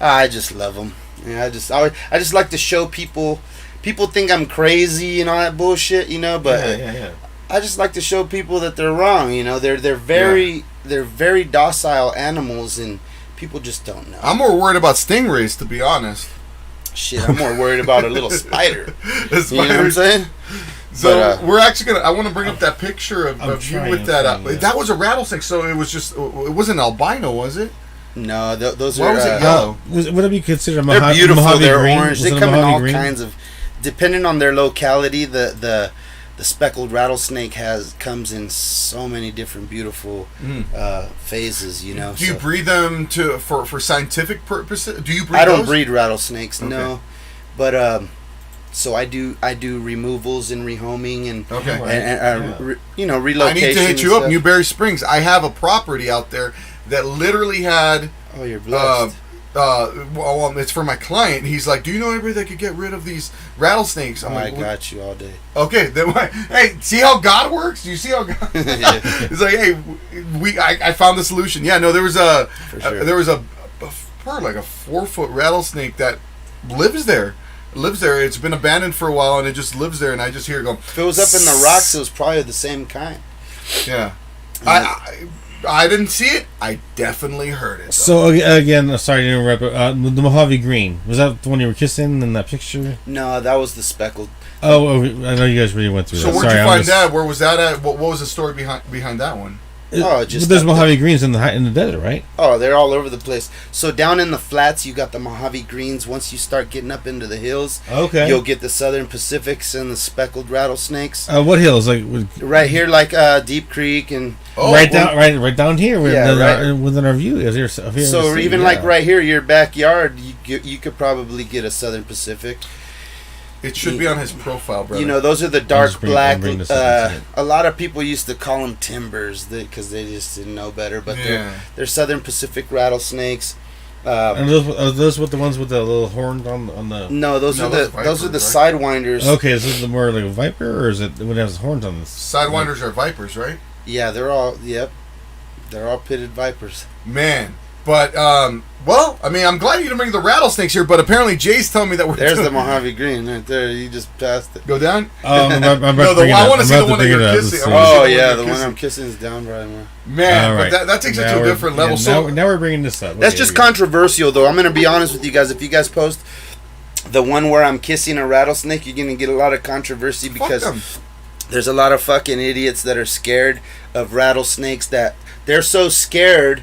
I just love them. Yeah, I just like to show people. People think I'm crazy and all that bullshit, but yeah. I just like to show people that they're wrong. They're very docile animals, and people just don't know. I'm more worried about stingrays, to be honest. Shit, I'm more worried about a little spider. You know what I'm saying? So we're actually gonna. I want to bring up that picture of you with that. That was a rattlesnake. So it was just. It wasn't albino, was it? No, those Why are. was it yellow? Would it be considered They're beautiful. They're green? Orange. They come in all kinds of. Depending on their locality, the speckled rattlesnake comes in so many different beautiful phases. Do you breed them for scientific purposes? Do you breed? I don't those? breed rattlesnakes. Okay. No, but so I do removals and rehoming and relocation. I need to hit you up, Newberry Springs. I have a property out there that literally had. Oh, you're blessed. It's for my client. He's like, "Do you know anybody that could get rid of these rattlesnakes?" I'm like, I got you all day. Okay, then hey, see how God works? Do you see how God? It's like, hey, I found the solution. Yeah, no, there was a 4-foot rattlesnake that lives there. lives there. It's been abandoned for a while, and it just lives there. And I just hear it go. If it was up in the rocks, it was probably the same kind. Yeah, I didn't see it. I definitely heard it. Though. So again, sorry to interrupt. The Mojave Green, was that the one you were kissing in that picture? No, that was the speckled. Oh, I know you guys really went through So that. where'd you find that? Where was that at? What was the story behind that one? Just there's Mojave Greens in the desert, right? Oh, they're all over the place. So down in the flats, you got the Mojave Greens. Once you start getting up into the hills, you'll get the Southern Pacifics and the speckled rattlesnakes. What hills? Like right here, like Deep Creek and right down here, within our view. Is here, so even like right here, your backyard, you could probably get a Southern Pacific. It should be on his profile, brother. You know, those are the dark black. A lot of people used to call them timbers because they just didn't know better. But they're Southern Pacific rattlesnakes. And are those with the ones with the little horns on the? No, those are the sidewinders. Okay, is this more like a viper, or is it when it has horns on this? Sidewinders are vipers, right? Yeah, they're all they're all pitted vipers. Man. But, well, I mean, I'm glad you didn't bring the rattlesnakes here, but apparently Jay's telling me that there's the Mojave Green right there. You just passed it. Go down? I want to see the one that you're kissing. Oh, yeah, the one I'm kissing is down right more. Man, right. But that takes it to a different level. So now we're bringing this up. That's just controversial, though. I'm going to be honest with you guys. If you guys post the one where I'm kissing a rattlesnake, you're going to get a lot of controversy because there's a lot of fucking idiots that are scared of rattlesnakes that they're so scared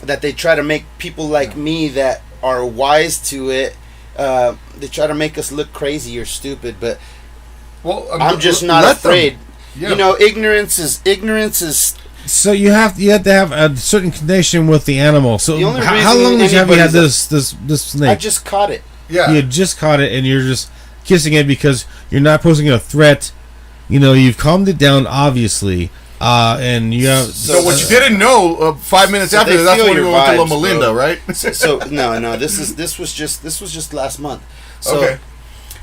that they try to make people like me that are wise to it. They try to make us look crazy or stupid, but I'm just not afraid. You know, ignorance is. So you have to have a certain connection with the animal. So how long have you had this snake? I just caught it. Yeah, you just caught it, and you're just kissing it because you're not posing a threat. You know, you've calmed it down, obviously. And you have so what you didn't know 5 minutes after that's when you went to Loma Linda, right? so no, this was just last month. So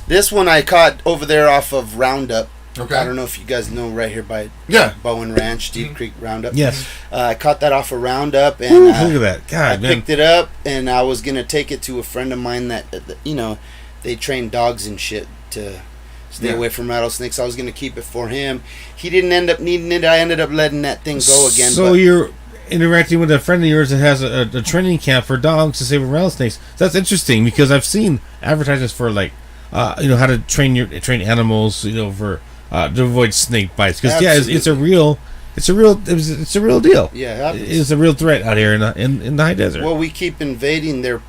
this one I caught over there off of Roundup. Okay. I don't know if you guys know right here by Bowen Ranch, Deep Creek Roundup. Yes. I caught that off of Roundup, and look at that. God, I picked it up, and I was gonna take it to a friend of mine that they train dogs and shit to stay away from rattlesnakes. I was going to keep it for him. He didn't end up needing it. I ended up letting that thing go again. So you're interacting with a friend of yours that has a training camp for dogs to save rattlesnakes. That's interesting because I've seen advertisements for like, how to train animals, for to avoid snake bites. Because it's a real deal. Yeah, it's a real threat out here in the high desert. Well, we keep invading their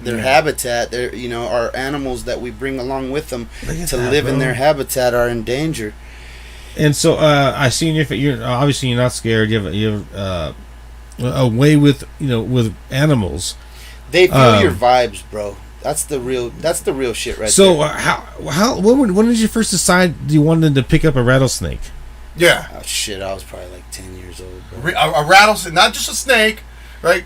habitat. Our animals that we bring along with them to live in their habitat are in danger. And so I see in you're obviously you're not scared. You have a way with animals. They feel your vibes, bro. That's the real shit right so there. So when did you first decide you wanted to pick up a rattlesnake? Yeah. Oh shit! I was probably like 10 years old. Bro. A rattlesnake, not just a snake, right?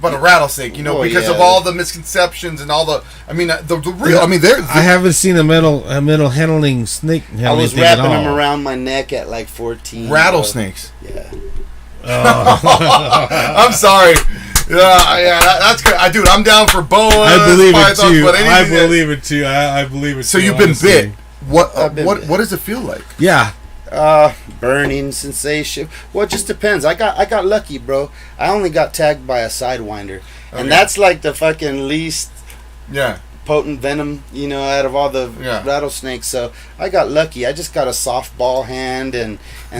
But a rattlesnake, because of all the misconceptions and all the. I mean, the real. I mean, I haven't seen a metal handling snake. I was wrapping them around my neck at like 14. Rattlesnakes. Yeah. I'm sorry. That's good. Dude, I'm down for boas. I believe it too. I believe it too. So you've been bit. What does it feel like? Yeah. Burning sensation. Well, it just depends. I got lucky, bro. I only got tagged by a sidewinder, and that's like the fucking least potent venom, out of all the rattlesnakes. So I got lucky. I just got a softball hand and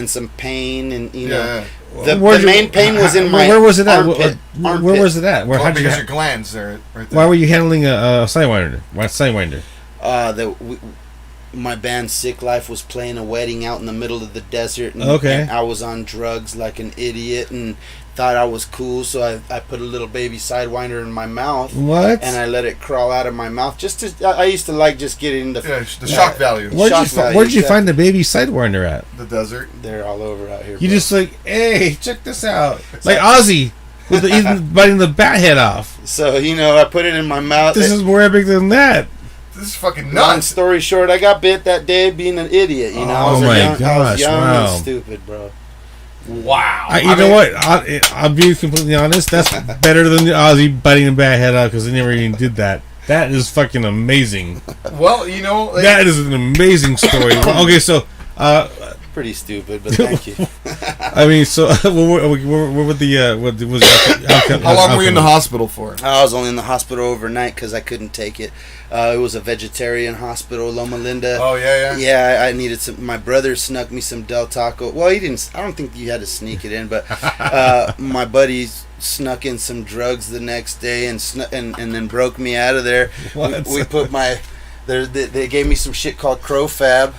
some pain, and the main pain was in my. Where was it at? Armpit. Where was it at? Because your glands are right there. Why were you handling a sidewinder? Why sidewinder? My band Sick Life was playing a wedding out in the middle of the desert, and I was on drugs like an idiot and thought I was cool, so I put a little baby sidewinder in my mouth. What? And I let it crawl out of my mouth. I used to like just getting the shock value. Where'd you find the baby sidewinder at? The desert. They're all over out here. You just like, hey, check this out, like Ozzy with even biting the bat head off. So I put it in my mouth. This is more epic than that. This is fucking nuts. Long story short, I got bit that day being an idiot. I was young and stupid, bro. Wow. You know what? I'll be completely honest. That's better than the Ozzy biting the bat head off because they never even did that. That is fucking amazing. Well, you know, that is an amazing story. Okay, so pretty stupid, but thank you. I mean, so what with the what was how long were you in the hospital for? I was only in the hospital overnight because I couldn't take it. It was a vegetarian hospital, Loma Linda. Oh yeah. Yeah, I needed some. My brother snuck me some Del Taco. Well, he didn't. I don't think you had to sneak it in, but my buddies snuck in some drugs the next day and then broke me out of there. We put my. They gave me some shit called Crofab.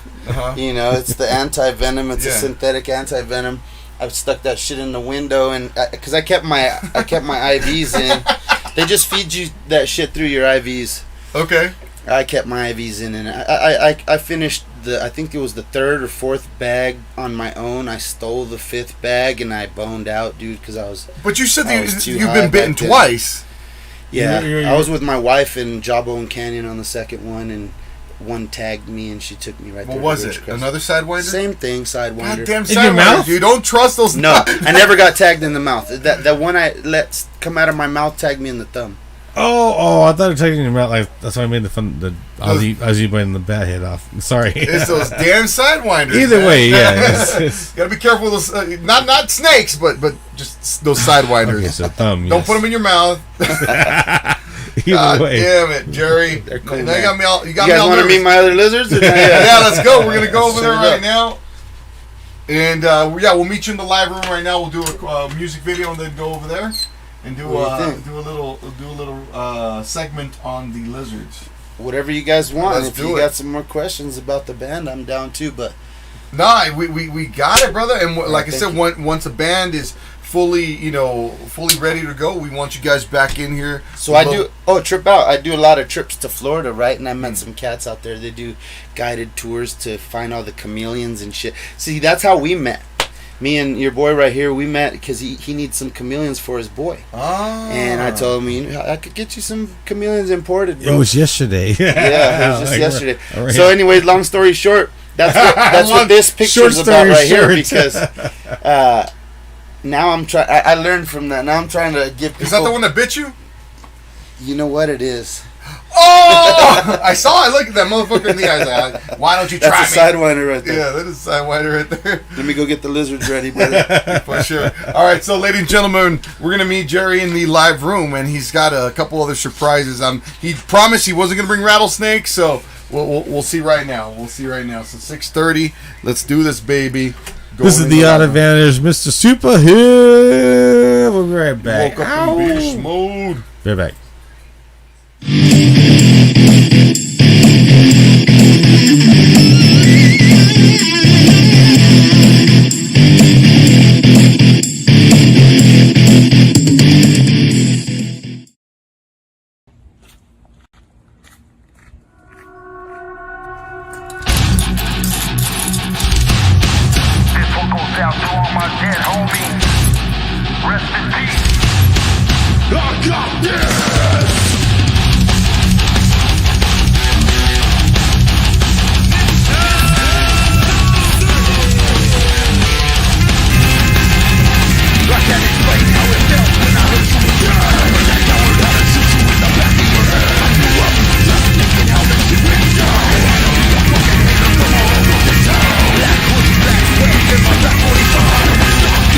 You know, it's the anti-venom. It's a synthetic anti-venom. I stuck that shit in the window, and because I kept my IVs in. They just feed you that shit through your IVs. Okay. I kept my IVs in, and I finished I think it was the third or fourth bag on my own. I stole the fifth bag, and I boned out, dude, because I was. But you said that you've been bitten twice. Yeah, I was with my wife in Jawbone Canyon on the second one, and one tagged me, and she took me right there. What was it? Another Sidewinder? Same thing, Sidewinder. Goddamn Sidewinder, you don't trust those. No, I never got tagged in the mouth. That one I let come out of my mouth tagged me in the thumb. Oh! I thought it tagged in your mouth. Like that's why I made the Aussie biting the bat head off. Sorry. It's those damn Sidewinders. Either way, yeah. Gotta be careful with those. Not snakes, but just those Sidewinders. Okay, so thumb. Don't put them in your mouth. Either way. Damn it, Jerry. They're cool, you man. got me all. You guys want to meet my other lizards? Yeah, let's go. We're gonna go over there right now. And we'll meet you in the live room right now. We'll do a music video and then go over there and do a little segment on the lizards. Whatever you guys want. Let's If do you it. got some more questions about the band, I'm down too. But nah, we got it, brother. And like I said, once a band is fully ready to go, we want you guys back in here. So trip out. I do a lot of trips to Florida, right? And I met some cats out there. They do guided tours to find all the chameleons and shit. See, that's how we met. Me and your boy right here, we met because he needs some chameleons for his boy. And I told him, I could get you some chameleons imported, bro. It was yesterday. Yeah, it was just yesterday. Right. So anyway, long story short, that's what this picture's about right here, because now I'm trying. I learned from that. Now I'm trying to give people. Is that the one that bit you? You know what it is. Oh! I saw it. Look at that motherfucker in the eyes. Like, why don't you try That's a Sidewinder right there. Yeah, that is a Sidewinder right there. Let me go get the lizards ready, brother. For sure. All right, so ladies and gentlemen, we're gonna meet Jerry in the live room, and he's got a couple other surprises. He promised he wasn't gonna bring rattlesnakes, so we'll see right now. We'll see right now. So 6:30. Let's do this, baby. This is the Odd Advantage, Mr. Super here. We'll be right back. Woke up in beast mode. Be right back.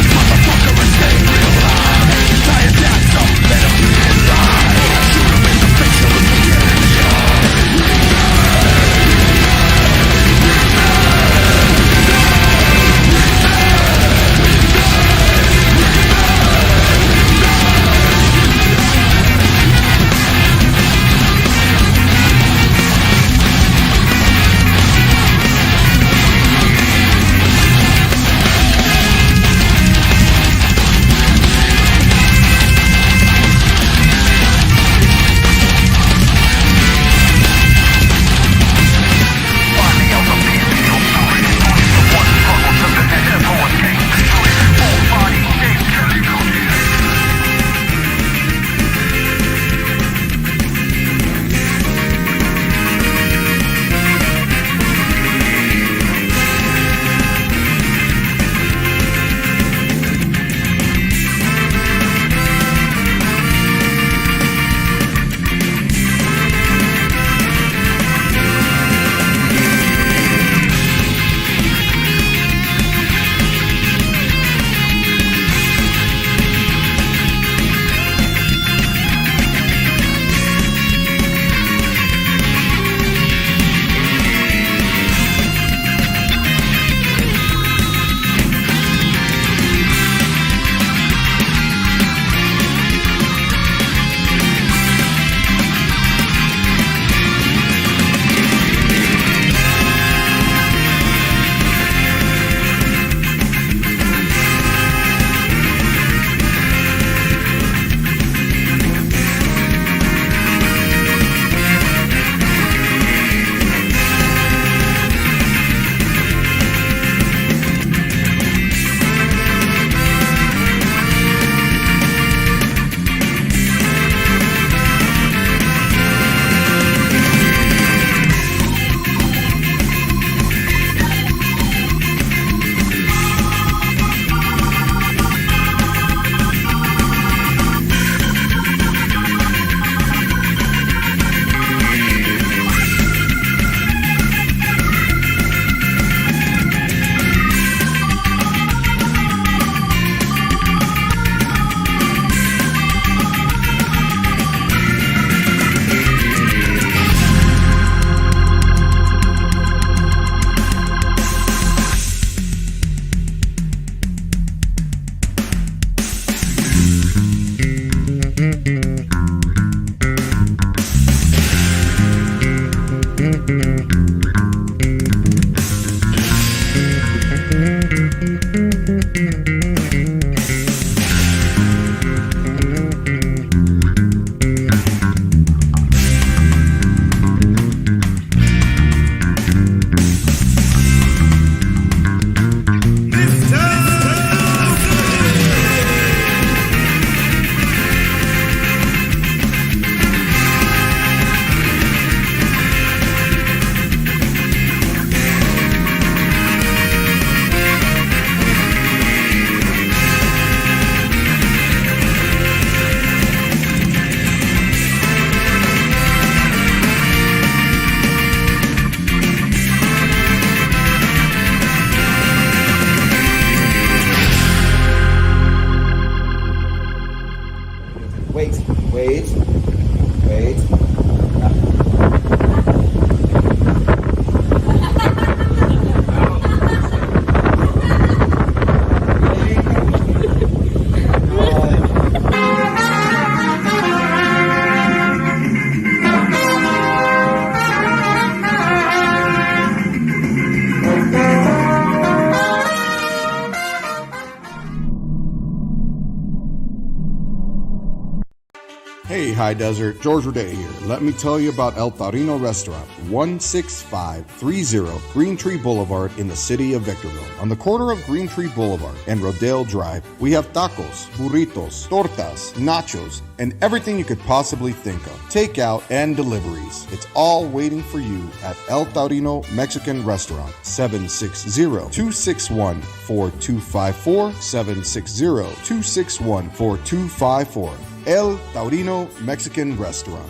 Motherfucker and stay real life. Tie it down, so let him get inside. Hey, High Desert, George Rodez here. Let me tell you about El Taurino Restaurant, 16530 Green Tree Boulevard in the city of Victorville. On the corner of Green Tree Boulevard and Rodale Drive, we have tacos, burritos, tortas, nachos, and everything you could possibly think of. Takeout and deliveries. It's all waiting for you at El Taurino Mexican Restaurant, 760-261-4254, 760-261-4254. El Taurino Mexican Restaurant.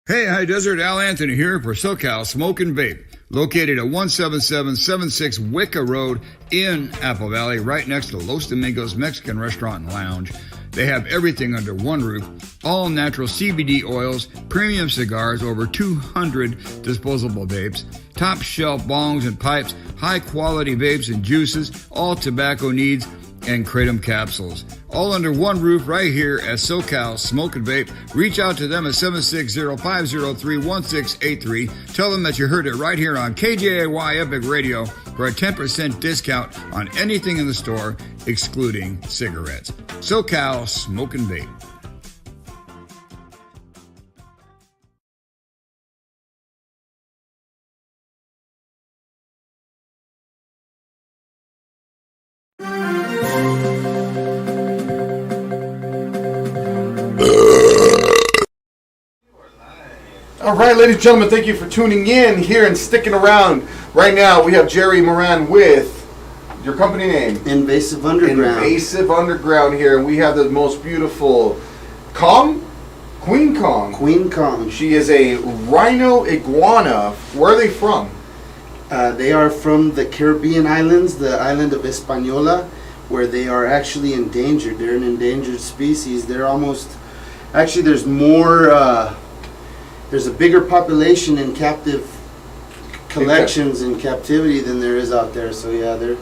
Hey, High Desert, Al Anthony here for SoCal Smoke and Vape, located at 17776 Wicca Road in Apple Valley, right next to Los Domingos Mexican Restaurant and Lounge. They have everything under one roof, all natural CBD oils, premium cigars, over 200 disposable vapes, top shelf bongs and pipes, high quality vapes and juices, all tobacco needs, and kratom capsules. All under one roof right here at SoCal Smoke and Vape. Reach out to them at 760-503-1683. Tell them that you heard it right here on KJAY Epic Radio for a 10% discount on anything in the store, excluding cigarettes. SoCal Smoke and Vape. All right, ladies and gentlemen, thank you for tuning in here and sticking around. Right now, we have Jerry Moran with your company name. Invasive Underground. Invasive Underground here, and we have the most beautiful Queen Kong. She is a rhino iguana. Where are they from? They are from the Caribbean islands, the island of Hispaniola, where they are actually endangered. They're an endangered species. They're almost... Actually, there's more... There's a bigger population in captive collections in captivity than there is out there. So yeah, they're...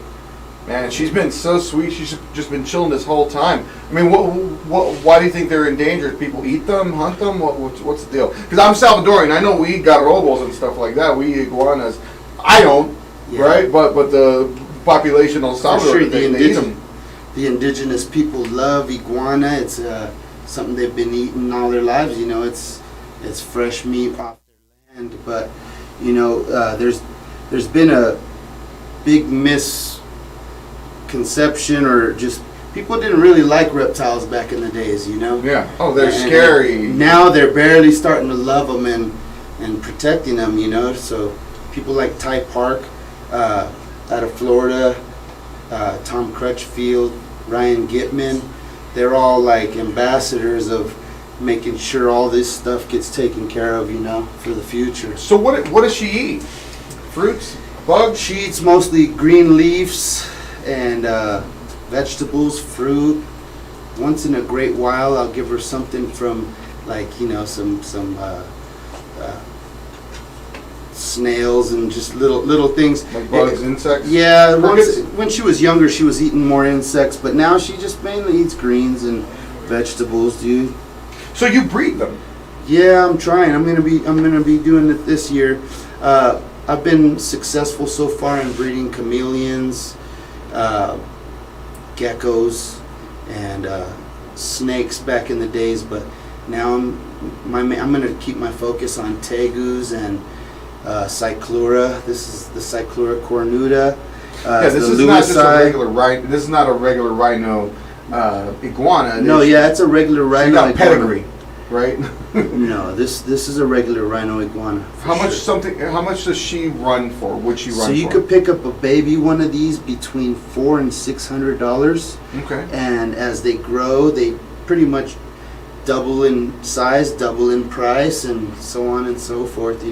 Man, she's been so sweet. She's just been chilling this whole time. I mean, why do you think they're endangered? People eat them, hunt them? What's the deal? Because I'm Salvadorian. I know we eat garrobos and stuff like that. We eat iguanas. I don't, right? But the population of Salvador, they eat them. The indigenous people love iguana. It's something they've been eating all their lives. You know, it's fresh meat off their land. But you know, there's been a big misconception, or just people didn't really like reptiles back in the days. You know. Yeah. Oh, they're scary. Now they're barely starting to love them and protecting them. You know, so. People like Ty Park out of Florida, Tom Crutchfield, Ryan Gitman, they're all like ambassadors of making sure all this stuff gets taken care of, you know, for the future. So what does she eat? Fruits? Bugs? She eats mostly green leaves and vegetables, fruit. Once in a great while, I'll give her something from like some snails and just little things like bugs, insects. Yeah, when she was younger, she was eating more insects, but now she just mainly eats greens and vegetables, dude. So you breed them? Yeah, I'm trying. I'm gonna be doing it this year. I've been successful so far in breeding chameleons, geckos, and snakes back in the days, but now I'm gonna keep my focus on tegus and cyclura. This is the cyclura cornuta. This is not just a regular rhino. This is not a regular rhino iguana. No, it's a regular rhino. You got pedigree, right? No, this is a regular rhino iguana. How much does she run for? Would she run for? So you could pick up a baby one of these between $400 and $600. Okay. And as they grow, they pretty much double in size, double in price, and so on and so forth.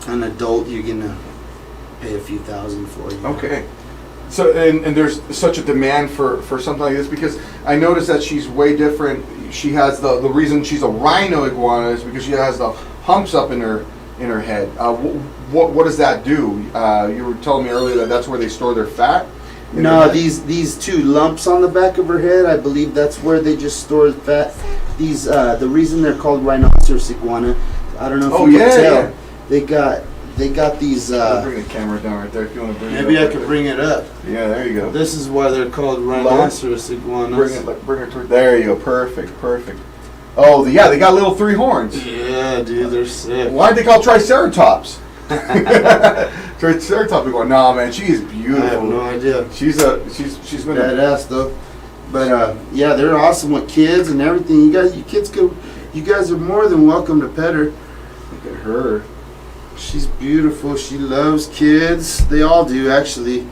An adult, you're gonna pay a few thousand for. Okay. So and there's such a demand for something like this because I noticed that she's way different. She has the reason she's a rhino iguana is because she has the humps up in her head. What does that do? You were telling me earlier that that's where they store their fat. No, these two lumps on the back of her head, I believe that's where they just store the fat. These the reason they're called rhinoceros iguana, I don't know if you can tell. Yeah. They got these. Bring the camera down right there if you want to bring it up. Maybe I could bring it up. Yeah, there you go. This is why they're called rhinoceros iguanas. Bring it toward. There you go. Perfect. Oh, they got little 3 horns. Yeah, dude, they're sick. Why'd they call triceratops? Triceratops iguana. Nah, man, she is beautiful. I have no idea. She's been badass though. But yeah, they're awesome with kids and everything. You guys are more than welcome to pet her. Look at her. She's beautiful. She loves kids. They all do, actually.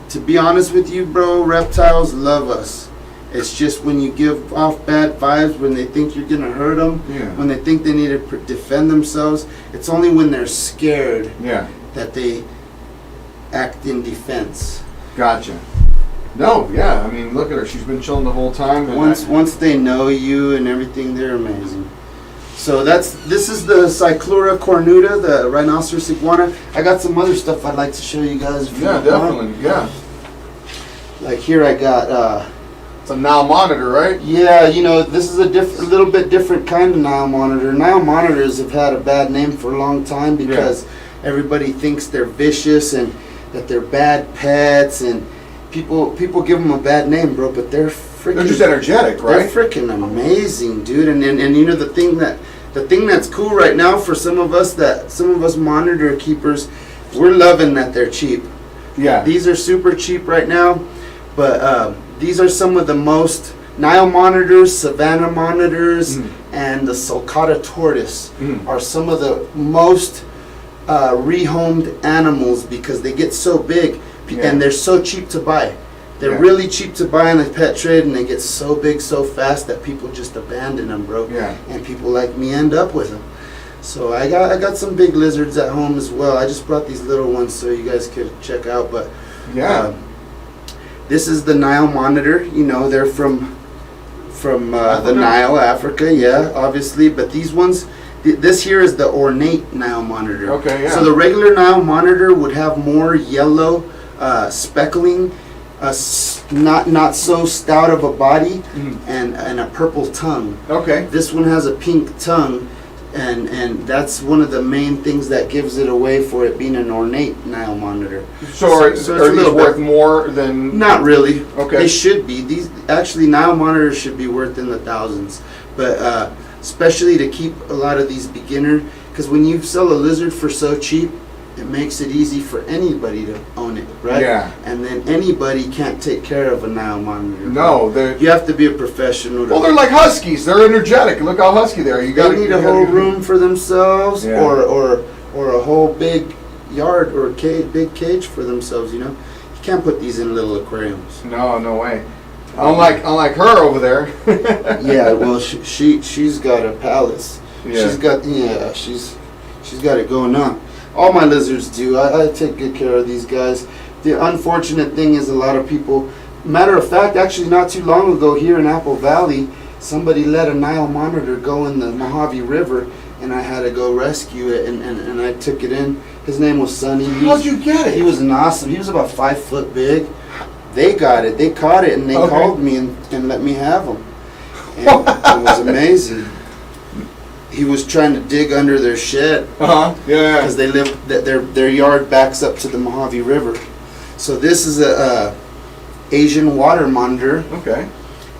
To be honest with you, bro, reptiles love us. It's just when you give off bad vibes, when they think you're going to hurt them, when they think they need to defend themselves, it's only when they're scared that they act in defense. Gotcha. No, yeah. I mean, look at her. She's been chilling the whole time. Once they know you and everything, they're amazing. So this is the Cyclura cornuta, the rhinoceros iguana. I got some other stuff I'd like to show you guys. Yeah, definitely. Yeah. Like here I got. It's a Nile monitor, right? Yeah, this is a little bit different kind of Nile monitor. Nile monitors have had a bad name for a long time because everybody thinks they're vicious and that they're bad pets, and people give them a bad name, bro. But they're just energetic, right? They're freaking amazing, dude. And the thing that's cool right now for some of us monitor keepers, we're loving that they're cheap. Yeah. These are super cheap right now, but these are some of the most Nile monitors, Savannah monitors, and the sulcata tortoise are some of the most rehomed animals because they get so big and they're so cheap to buy. They're really cheap to buy in the pet trade, and they get so big so fast that people just abandon them, bro. Yeah. And people like me end up with them. So I got some big lizards at home as well. I just brought these little ones so you guys could check out. But this is the Nile monitor. They're from the Nile, Africa. Yeah, obviously. But these ones, this here is the ornate Nile monitor. Okay. Yeah. So the regular Nile monitor would have more yellow speckling. Not so stout of a body and a purple tongue. Okay. This one has a pink tongue, and that's one of the main things that gives it away for it being an ornate Nile monitor. So are these worth more than? Not really. Okay. They should be. These actually Nile monitors should be worth in the thousands, but especially to keep a lot of these beginner, because when you sell a lizard for so cheap, it makes it easy for anybody to own it, right? Yeah. And then anybody can't take care of a Nile monitor. No, you have to be a professional. Well, they're like huskies. They're energetic. Look how husky they are. They need a whole room for themselves, or a whole big yard or big cage for themselves. You can't put these in little aquariums. No way. Unlike her over there. Yeah, well, she's got a palace. Yeah. She's got it going on. All my lizards do. I take good care of these guys. The unfortunate thing is a lot of people, matter of fact, actually not too long ago here in Apple Valley, somebody let a Nile monitor go in the Mojave River, and I had to go rescue it, and I took it in. His name was Sonny. How'd you get it? He was he was about 5 foot big. They got it. They caught it, and they called me and let me have him. And it was amazing. He was trying to dig under their shed. Yeah. Because they live, their yard backs up to the Mojave River. So this is a Asian water monitor. Okay.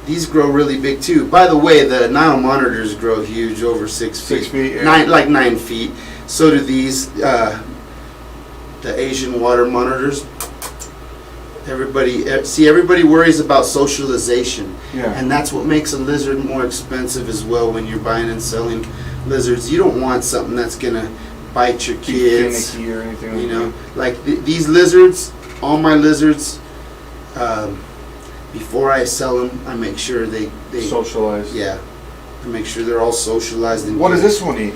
These grow really big too. By the way, the Nile monitors grow huge, over 6 feet. 6 feet, yeah. Like 9 feet. So do these, the Asian water monitors. Everybody worries about socialization. Yeah. And that's what makes a lizard more expensive as well when you're buying and selling lizards. You don't want something that's gonna bite your kids. Finicky or anything. You know, like these lizards, all my lizards, before I sell them, I make sure they socialize. Yeah, I make sure they're all socialized. And what does this one eat?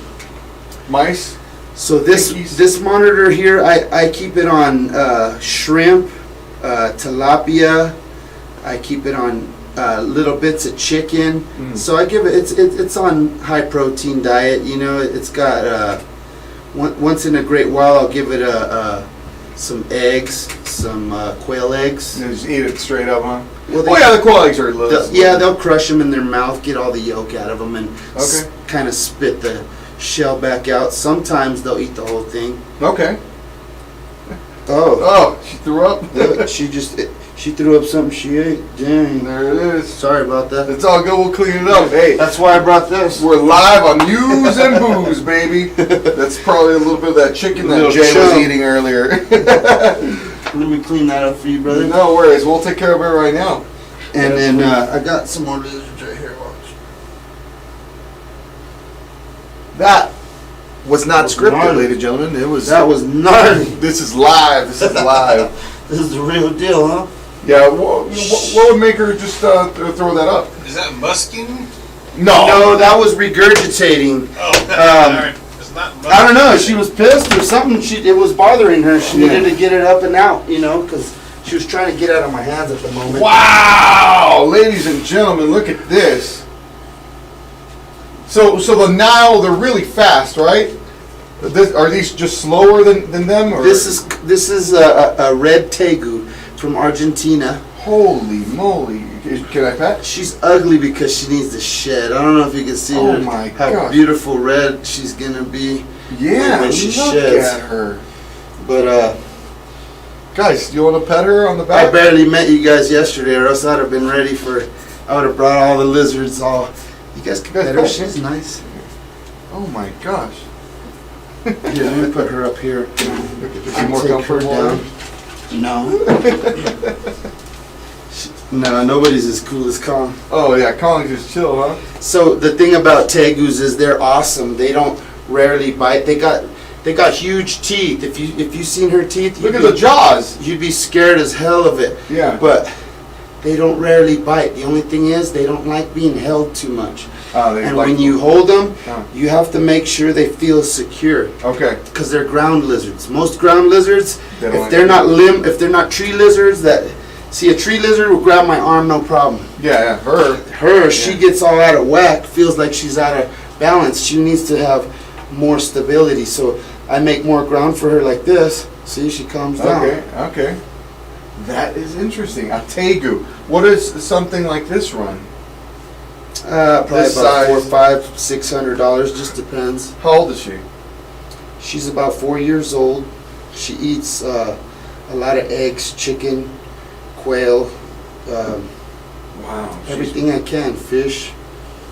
Mice. So this monitor here, I keep it on shrimp, tilapia. I keep it on little bits of chicken. So I give it. It's on high protein diet. You know, it's got once in a great while I'll give it some eggs, some quail eggs. You just eat it straight up, huh? Well, the quail eggs are little. They'll crush them in their mouth, get all the yolk out of them, and kind of spit the shell back out. Sometimes they'll eat the whole thing. Okay. Oh, she threw up? She threw up something she ate. Dang. There it is. Sorry about that. It's all good. We'll clean it up. Hey, that's why I brought this. We're live on News and Booze, baby. That's probably a little bit of that chicken that Jay was eating earlier. Let me clean that up for you, brother. No worries. We'll take care of it right now. And then I got some more lizards right here. Watch. That was not scripted, ladies and gentlemen. That was gnarly. This is live. This is live. This is the real deal, huh? Yeah. What would make her just throw that up? Is that musking? No, that was regurgitating. Oh, it's not musking. I don't know. She was pissed or something. It was bothering her. She needed to get it up and out, you know, because she was trying to get out of my hands at the moment. Wow, ladies and gentlemen, look at this. So the Nile, they're really fast, right? Are these just slower than them? Or? This is a red tegu from Argentina. Holy moly! Can I pet? She's ugly because she needs to shed. I don't know if you can see how beautiful red she's gonna be. Yeah, when she look sheds. at her. But guys, you want to pet her on the back? I barely met you guys yesterday, or else I'd have been ready for. I would have brought all the lizards. You guys can pet her. She's nice. Oh my gosh. Here, let me put her up here. Get more comfortable. No. No, nobody's as cool as Kong. Oh yeah, Kong's just chill, huh? So the thing about tegus is they're awesome. They don't rarely bite. They got huge teeth. If you seen her teeth, look at the jaws. You'd be scared as hell of it. Yeah. But they don't rarely bite. The only thing is they don't like being held too much. And when you hold them, you have to make sure they feel secure. Okay. Because they're ground lizards. Most ground lizards, if they're not tree lizards, a tree lizard will grab my arm no problem. Yeah, her. She gets all out of whack, feels like she's out of balance. She needs to have more stability. So I make more ground for her like this. See, she calms down. Okay. That is interesting. A tegu. What does something like this run? Probably about $400, $500, $600. Just depends. How old is she? She's about 4 years old. She eats a lot of eggs, chicken, quail. Wow. Everything I can. Fish.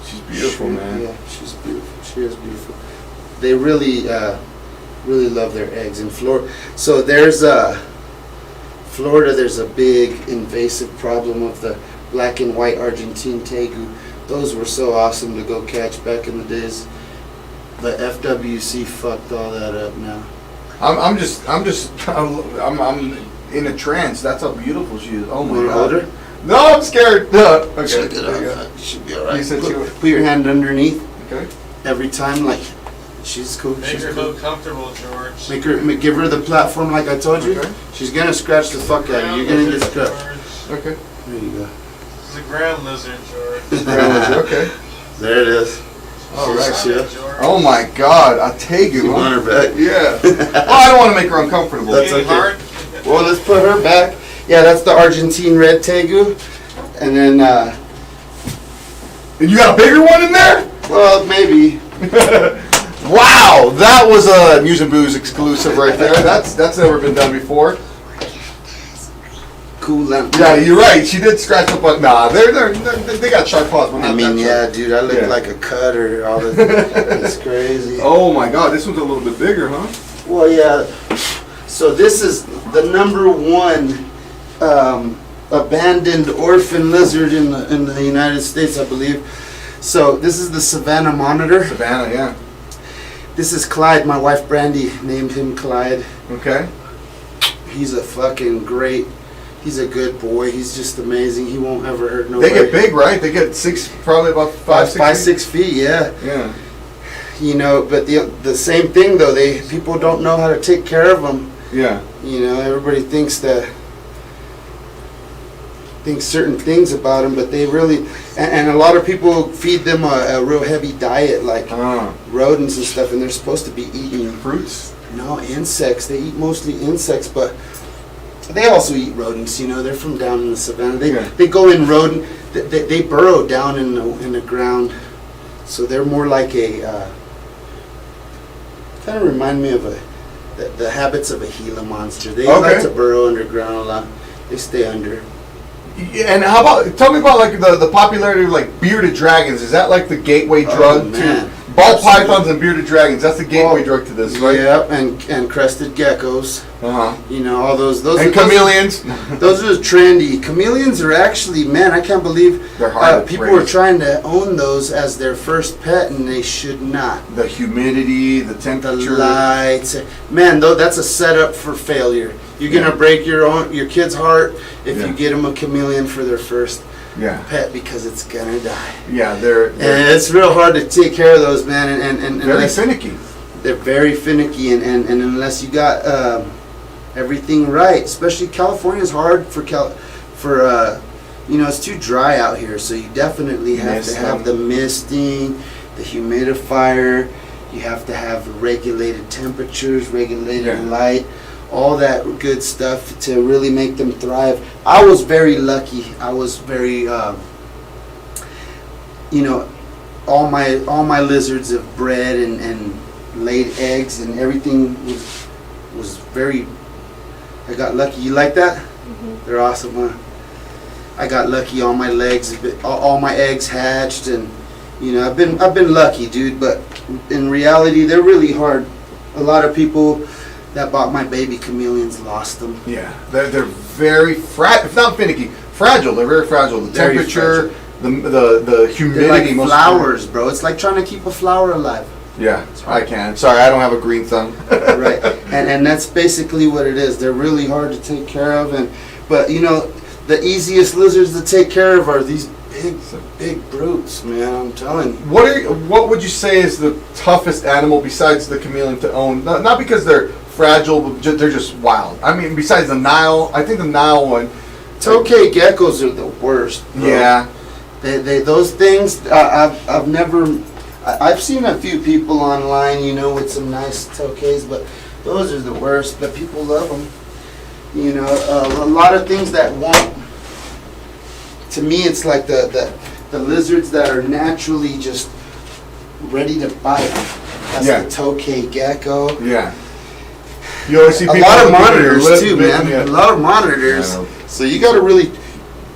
She's beautiful, man. Yeah, she's beautiful. She is beautiful. They really love their eggs in Florida. So there's Florida. There's a big invasive problem of the black and white Argentine tegu. Those were so awesome to go catch back in the days. The FWC fucked all that up now. I'm in a trance. That's how beautiful she is. Oh my god. Hold her? No, I'm scared. No. Okay. Check it out. She should be alright. You said put your hand underneath. Okay. Every time, like, she's cool. Make her feel comfortable, George. Give her the platform like I told you. Okay. She's gonna scratch the fuck out of you. You're gonna get scratched. Okay. There you go. It's a ground lizard, George. Ground lizard, okay. There it is. All right. Shit. Oh my God, a tegu. You want her back? Yeah. Well, I don't want to make her uncomfortable. That's okay. Well, let's put her back. Yeah, that's the Argentine red tegu. And then, and you got a bigger one in there? Well, maybe. Wow, that was a Muse and Booze exclusive right there. That's never been done before. Cool lamp. Yeah, you're right. She did scratch up on. Nah, they got sharp claws. But I mean, yeah, dude, I look like a cutter. All this, it's crazy. Oh my God, this one's a little bit bigger, huh? Well, yeah. So this is the #1 abandoned orphan lizard in the United States, I believe. So this is the Savannah Monitor. Savannah, yeah. This is Clyde. My wife Brandy named him Clyde. Okay. He's a fucking great. He's a good boy. He's just amazing. He won't ever hurt nobody. They get big, right? They get probably about 5-6 feet. Yeah. Yeah. You know, but the same thing though. People don't know how to take care of them. Yeah. You know, everybody thinks certain things about them, but they really, and a lot of people feed them a real heavy diet, like rodents and stuff, and they're supposed to be eating fruits. No, insects. They eat mostly insects, but they also eat rodents. You know, they're from down in the savannah. They go in rodent. They burrow down in the ground, so they're more like a. Kind of remind me of the habits of a Gila monster. They like to burrow underground a lot. They stay under. Yeah, and how about, tell me about like the popularity of like bearded dragons. Is that like the gateway drug to ball pythons and bearded dragons? That's the gateway drug to this, right? Yeah, and crested geckos. You know, all those and chameleons. Those are trendy. Chameleons are actually, man, I can't believe they're hard to people raise. are trying to own those as their first pet, and they should not. The humidity, the temperature, the lights, man, though that's a setup for failure. You're gonna break your kid's heart if you get them a chameleon for their first pet, because it's gonna die. Yeah, they're and it's real hard to take care of those, man. And very finicky. They're very finicky, and unless you got everything right, especially California's hard for you know, it's too dry out here, so you definitely have to have the misting, the humidifier. You have to have regulated temperatures, regulated light. All that good stuff to really make them thrive. I was very lucky. I was very, you know, all my lizards have bred and laid eggs, and everything was very. I got lucky. You like that? Mm-hmm. They're awesome, huh? I got lucky. All my eggs hatched, and you know, I've been lucky, dude. But in reality, they're really hard. A lot of people that bought my baby chameleons lost them. Yeah, they're very if not finicky, fragile. They're very fragile. The Very temperature, the humidity. They're like flowers, bro. It's like trying to keep a flower alive. Yeah, I can. Sorry, I don't have a green thumb. Right, and that's basically what it is. They're really hard to take care of, but you know, the easiest lizards to take care of are these big brutes, man. I'm telling you. What would you say is the toughest animal besides the chameleon to own? Not because they're fragile, but they're just wild. I mean, besides the Nile, I think the Nile one. Tokay geckos are the worst, bro. Yeah. They those things. I've seen a few people online, you know, with some nice tokays, but those are the worst. But people love them. You know, a lot of things that won't. To me, it's like the lizards that are naturally just ready to bite. That's the tokay gecko. Yeah. You always see people a lot of monitors too, man. A lot of monitors. So you got to really,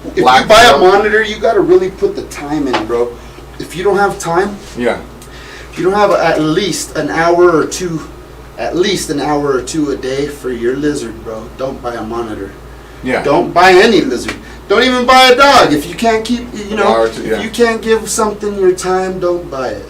if you buy a monitor, you got to really put the time in, bro. If you don't have time, if you don't have at least an hour or two a day for your lizard, bro, don't buy a monitor. Yeah. Don't buy any lizard. Don't even buy a dog. If you can't keep, you know, if you can't give something your time, don't buy it.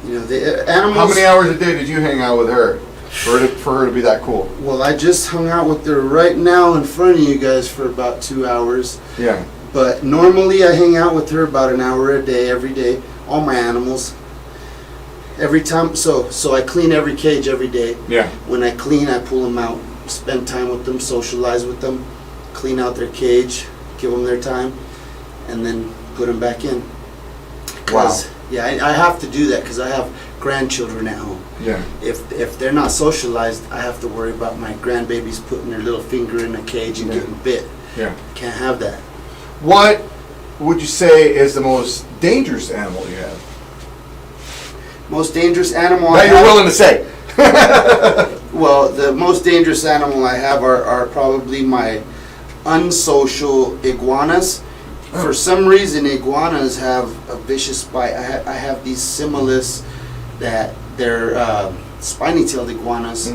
You know, the animals. How many hours a day did you hang out with her for her to be that cool? Well, I just hung out with her right now in front of you guys for about 2 hours. Yeah. But normally I hang out with her about an hour a day, every day. All my animals. Every time, so I clean every cage every day. Yeah. When I clean, I pull them out, spend time with them, socialize with them, clean out their cage, give them their time. and then put them back in. Wow. Yeah, I have to do that because I have grandchildren at home. Yeah. If they're not socialized, I have to worry about my grandbabies putting their little finger in a cage and getting bit. Yeah. Can't have that. What would you say is the most dangerous animal you have? Most dangerous animal That you're willing to say. Well, the most dangerous animal I have are probably my unsocial iguanas. For some reason, iguanas have a vicious bite. I have these similis that they're spiny-tailed iguanas.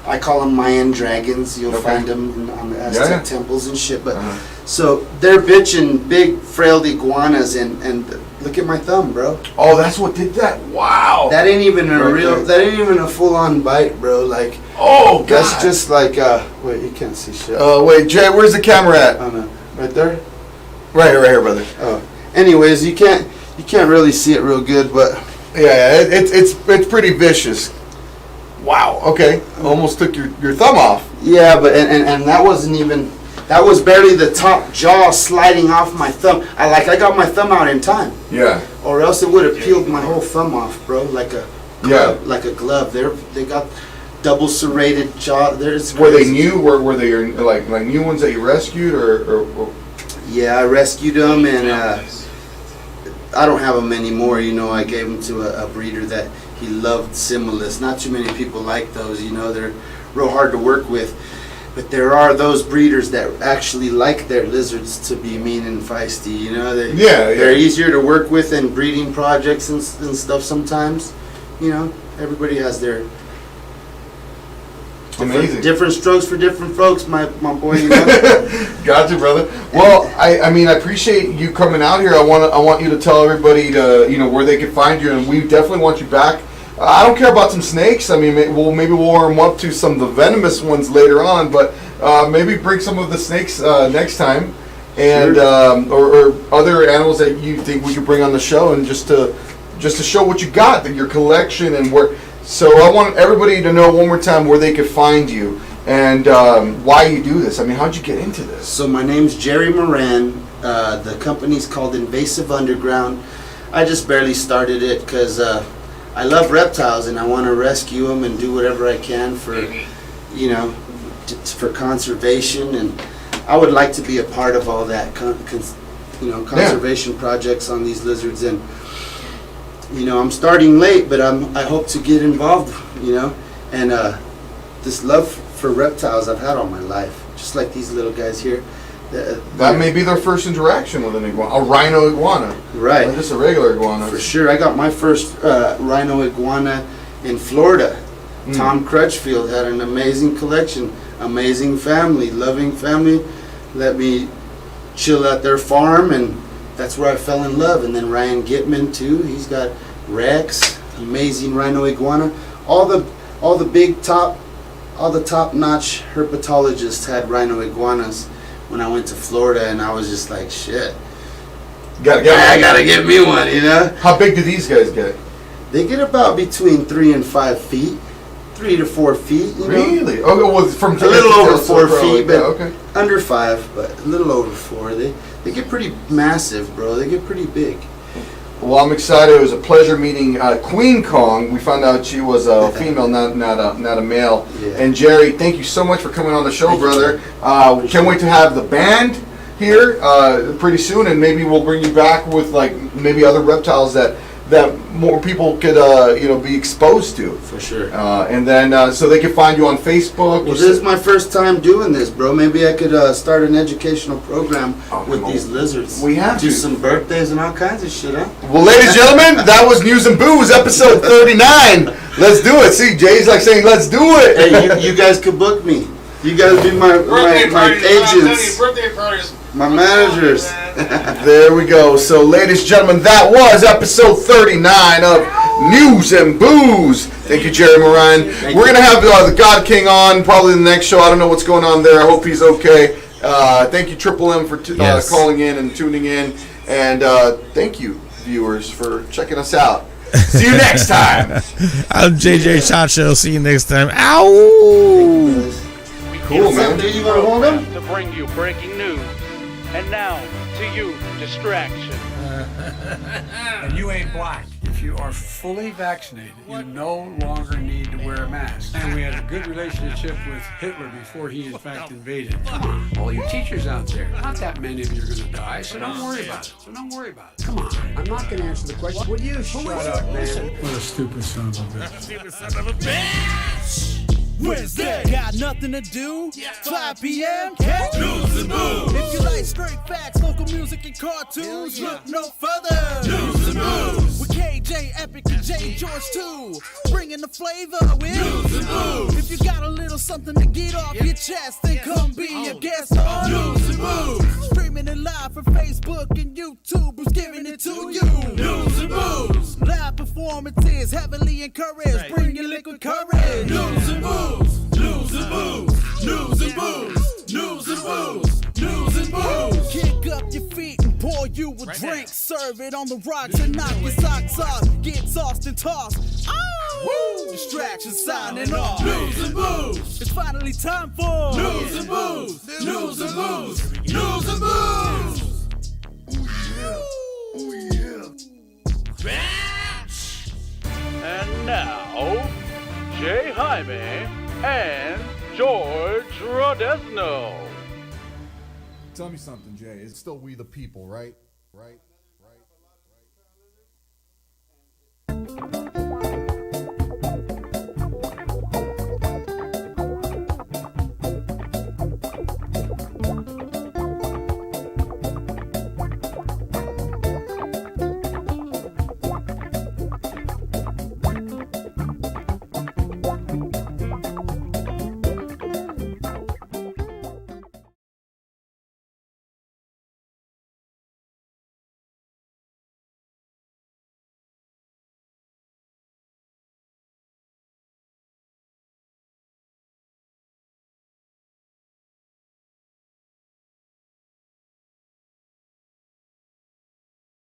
I call them Mayan dragons. You'll find them on the Aztec temples and shit. But so they're bitchin' big, frail iguanas, and look at my thumb, bro. Oh, that's what did that. Wow. That ain't even a real. That ain't even a full-on bite, bro. Like, oh, God. That's just like wait, you can't see shit. Wait, Jay, where's the camera at? Oh no, right there. Right here, brother. Oh, anyways, you can't really see it real good, but yeah, it's pretty vicious. Wow. Okay, almost took your thumb off. Yeah, but and that wasn't even. That was barely the top jaw sliding off my thumb. I got my thumb out in time. Yeah. Or else it would have peeled my whole thumb off, bro. Like a glove, like a glove. They got double serrated jaw. Were they new? Were they like new ones that you rescued or? Yeah, I rescued them, and I don't have them anymore. You know, I gave them to a breeder that he loved similis. Not too many people like those. You know, they're real hard to work with. But there are those breeders that actually like their lizards to be mean and feisty. You know, they're easier to work with in breeding projects and stuff sometimes. You know, everybody has their different strokes for different folks, my boy. You know? Gotcha, brother. Well, I mean, I appreciate you coming out here. I want you to tell everybody where they can find you, and we definitely want you back. I don't care about some snakes. I mean, maybe we'll warm them up to some of the venomous ones later on, but maybe bring some of the snakes next time, and or other animals that you think we could bring on the show, and just to show what you got, your collection, and where. So I want everybody to know one more time where they could find you and why you do this. I mean, how'd you get into this? So my name's Jerry Moran. The company's called Invasive Underground. I just barely started it because I love reptiles and I want to rescue them and do whatever I can for, for conservation. And I would like to be a part of all that, conservation projects on these lizards. And I'm starting late, but I hope to get involved, and this love for reptiles I've had all my life, just like these little guys here. That may be their first interaction with an iguana, a rhino iguana. Right. Not just a regular iguana. For sure. I got my first rhino iguana in Florida. Tom Crutchfield had an amazing collection, amazing family, loving family. Let me chill at their farm, and that's where I fell in love. And then Ryan Gitman too. He's got Rex, amazing rhino iguana. All the top-notch herpetologists had rhino iguanas when I went to Florida, and I was just like, shit. I gotta get me one, How big do these guys get? They get about between 3 and 5 feet, 3 to 4 feet. Really? Oh, well, from a little over 4 feet, but under 5, but a little over 4. They get pretty massive, bro. They get pretty big. Well, I'm excited. It was a pleasure meeting Queen Kong. We found out she was a female, not a male. Yeah. And Jerry, thank you so much for coming on the show, brother. Can't wait to have the band here pretty soon, and maybe we'll bring you back with maybe other reptiles that more people could be exposed to. For sure. And then so they can find you on Facebook. Well, this is my first time doing this, bro. Maybe I could start an educational program with these lizards. We have do some birthdays and all kinds of shit, huh? Well, ladies and gentlemen, that was News and Booze, episode 39. Let's do it. See, Jay's saying, let's do it. Hey, you guys could book me. You guys be my agents. Birthday parties. My managers. There we go. So, ladies and gentlemen, that was episode 39 of News and Booze. Thank you, Jerry Moran. We're going to have the God King on probably the next show. I don't know what's going on there. I hope he's okay. Thank you, Triple M, for calling in and tuning in. And thank you, viewers, for checking us out. See you next time. I'm JJ Chacho. See you next time. Ow! Cool, man. You want to hold him? To bring you breaking news. And now, to you, distraction. And you ain't black. If you are fully vaccinated, you no longer need to wear a mask. And we had a good relationship with Hitler before he in fact invaded. Come on, all you teachers out there, not that many of you are going to die, so don't worry about it. Come on, I'm not going to answer the question. Will you shut up, man? What a stupid son of a bitch. Wednesday, got nothing to do. 5 p.m. Catch News and Booze. If you like straight facts, local music, and cartoons, look no further. News and Booze. With KJ Epic and Jay Jorge too, bringing the flavor with News and Booze. If you got a little something to get off your chest, then come be a guest on News and Booze. Streaming it live from Facebook and YouTube, who's giving it to you. News and Booze. Live performances heavily encouraged. Bring your liquid courage. News and Booze. News and Booze. News and Booze. News and Booze. News and Booze. Kick up your feet and pour you a drink. Serve it on the rocks and knock your socks off. Get tossed and tossed. Oh! Distraction signing off. News and Booze. It's finally time for News and Booze. News and Booze. News and Booze. Oh yeah. And now, Jay Jaime and George Rodez. Tell me something, Jay. It's still we the people, right? Right?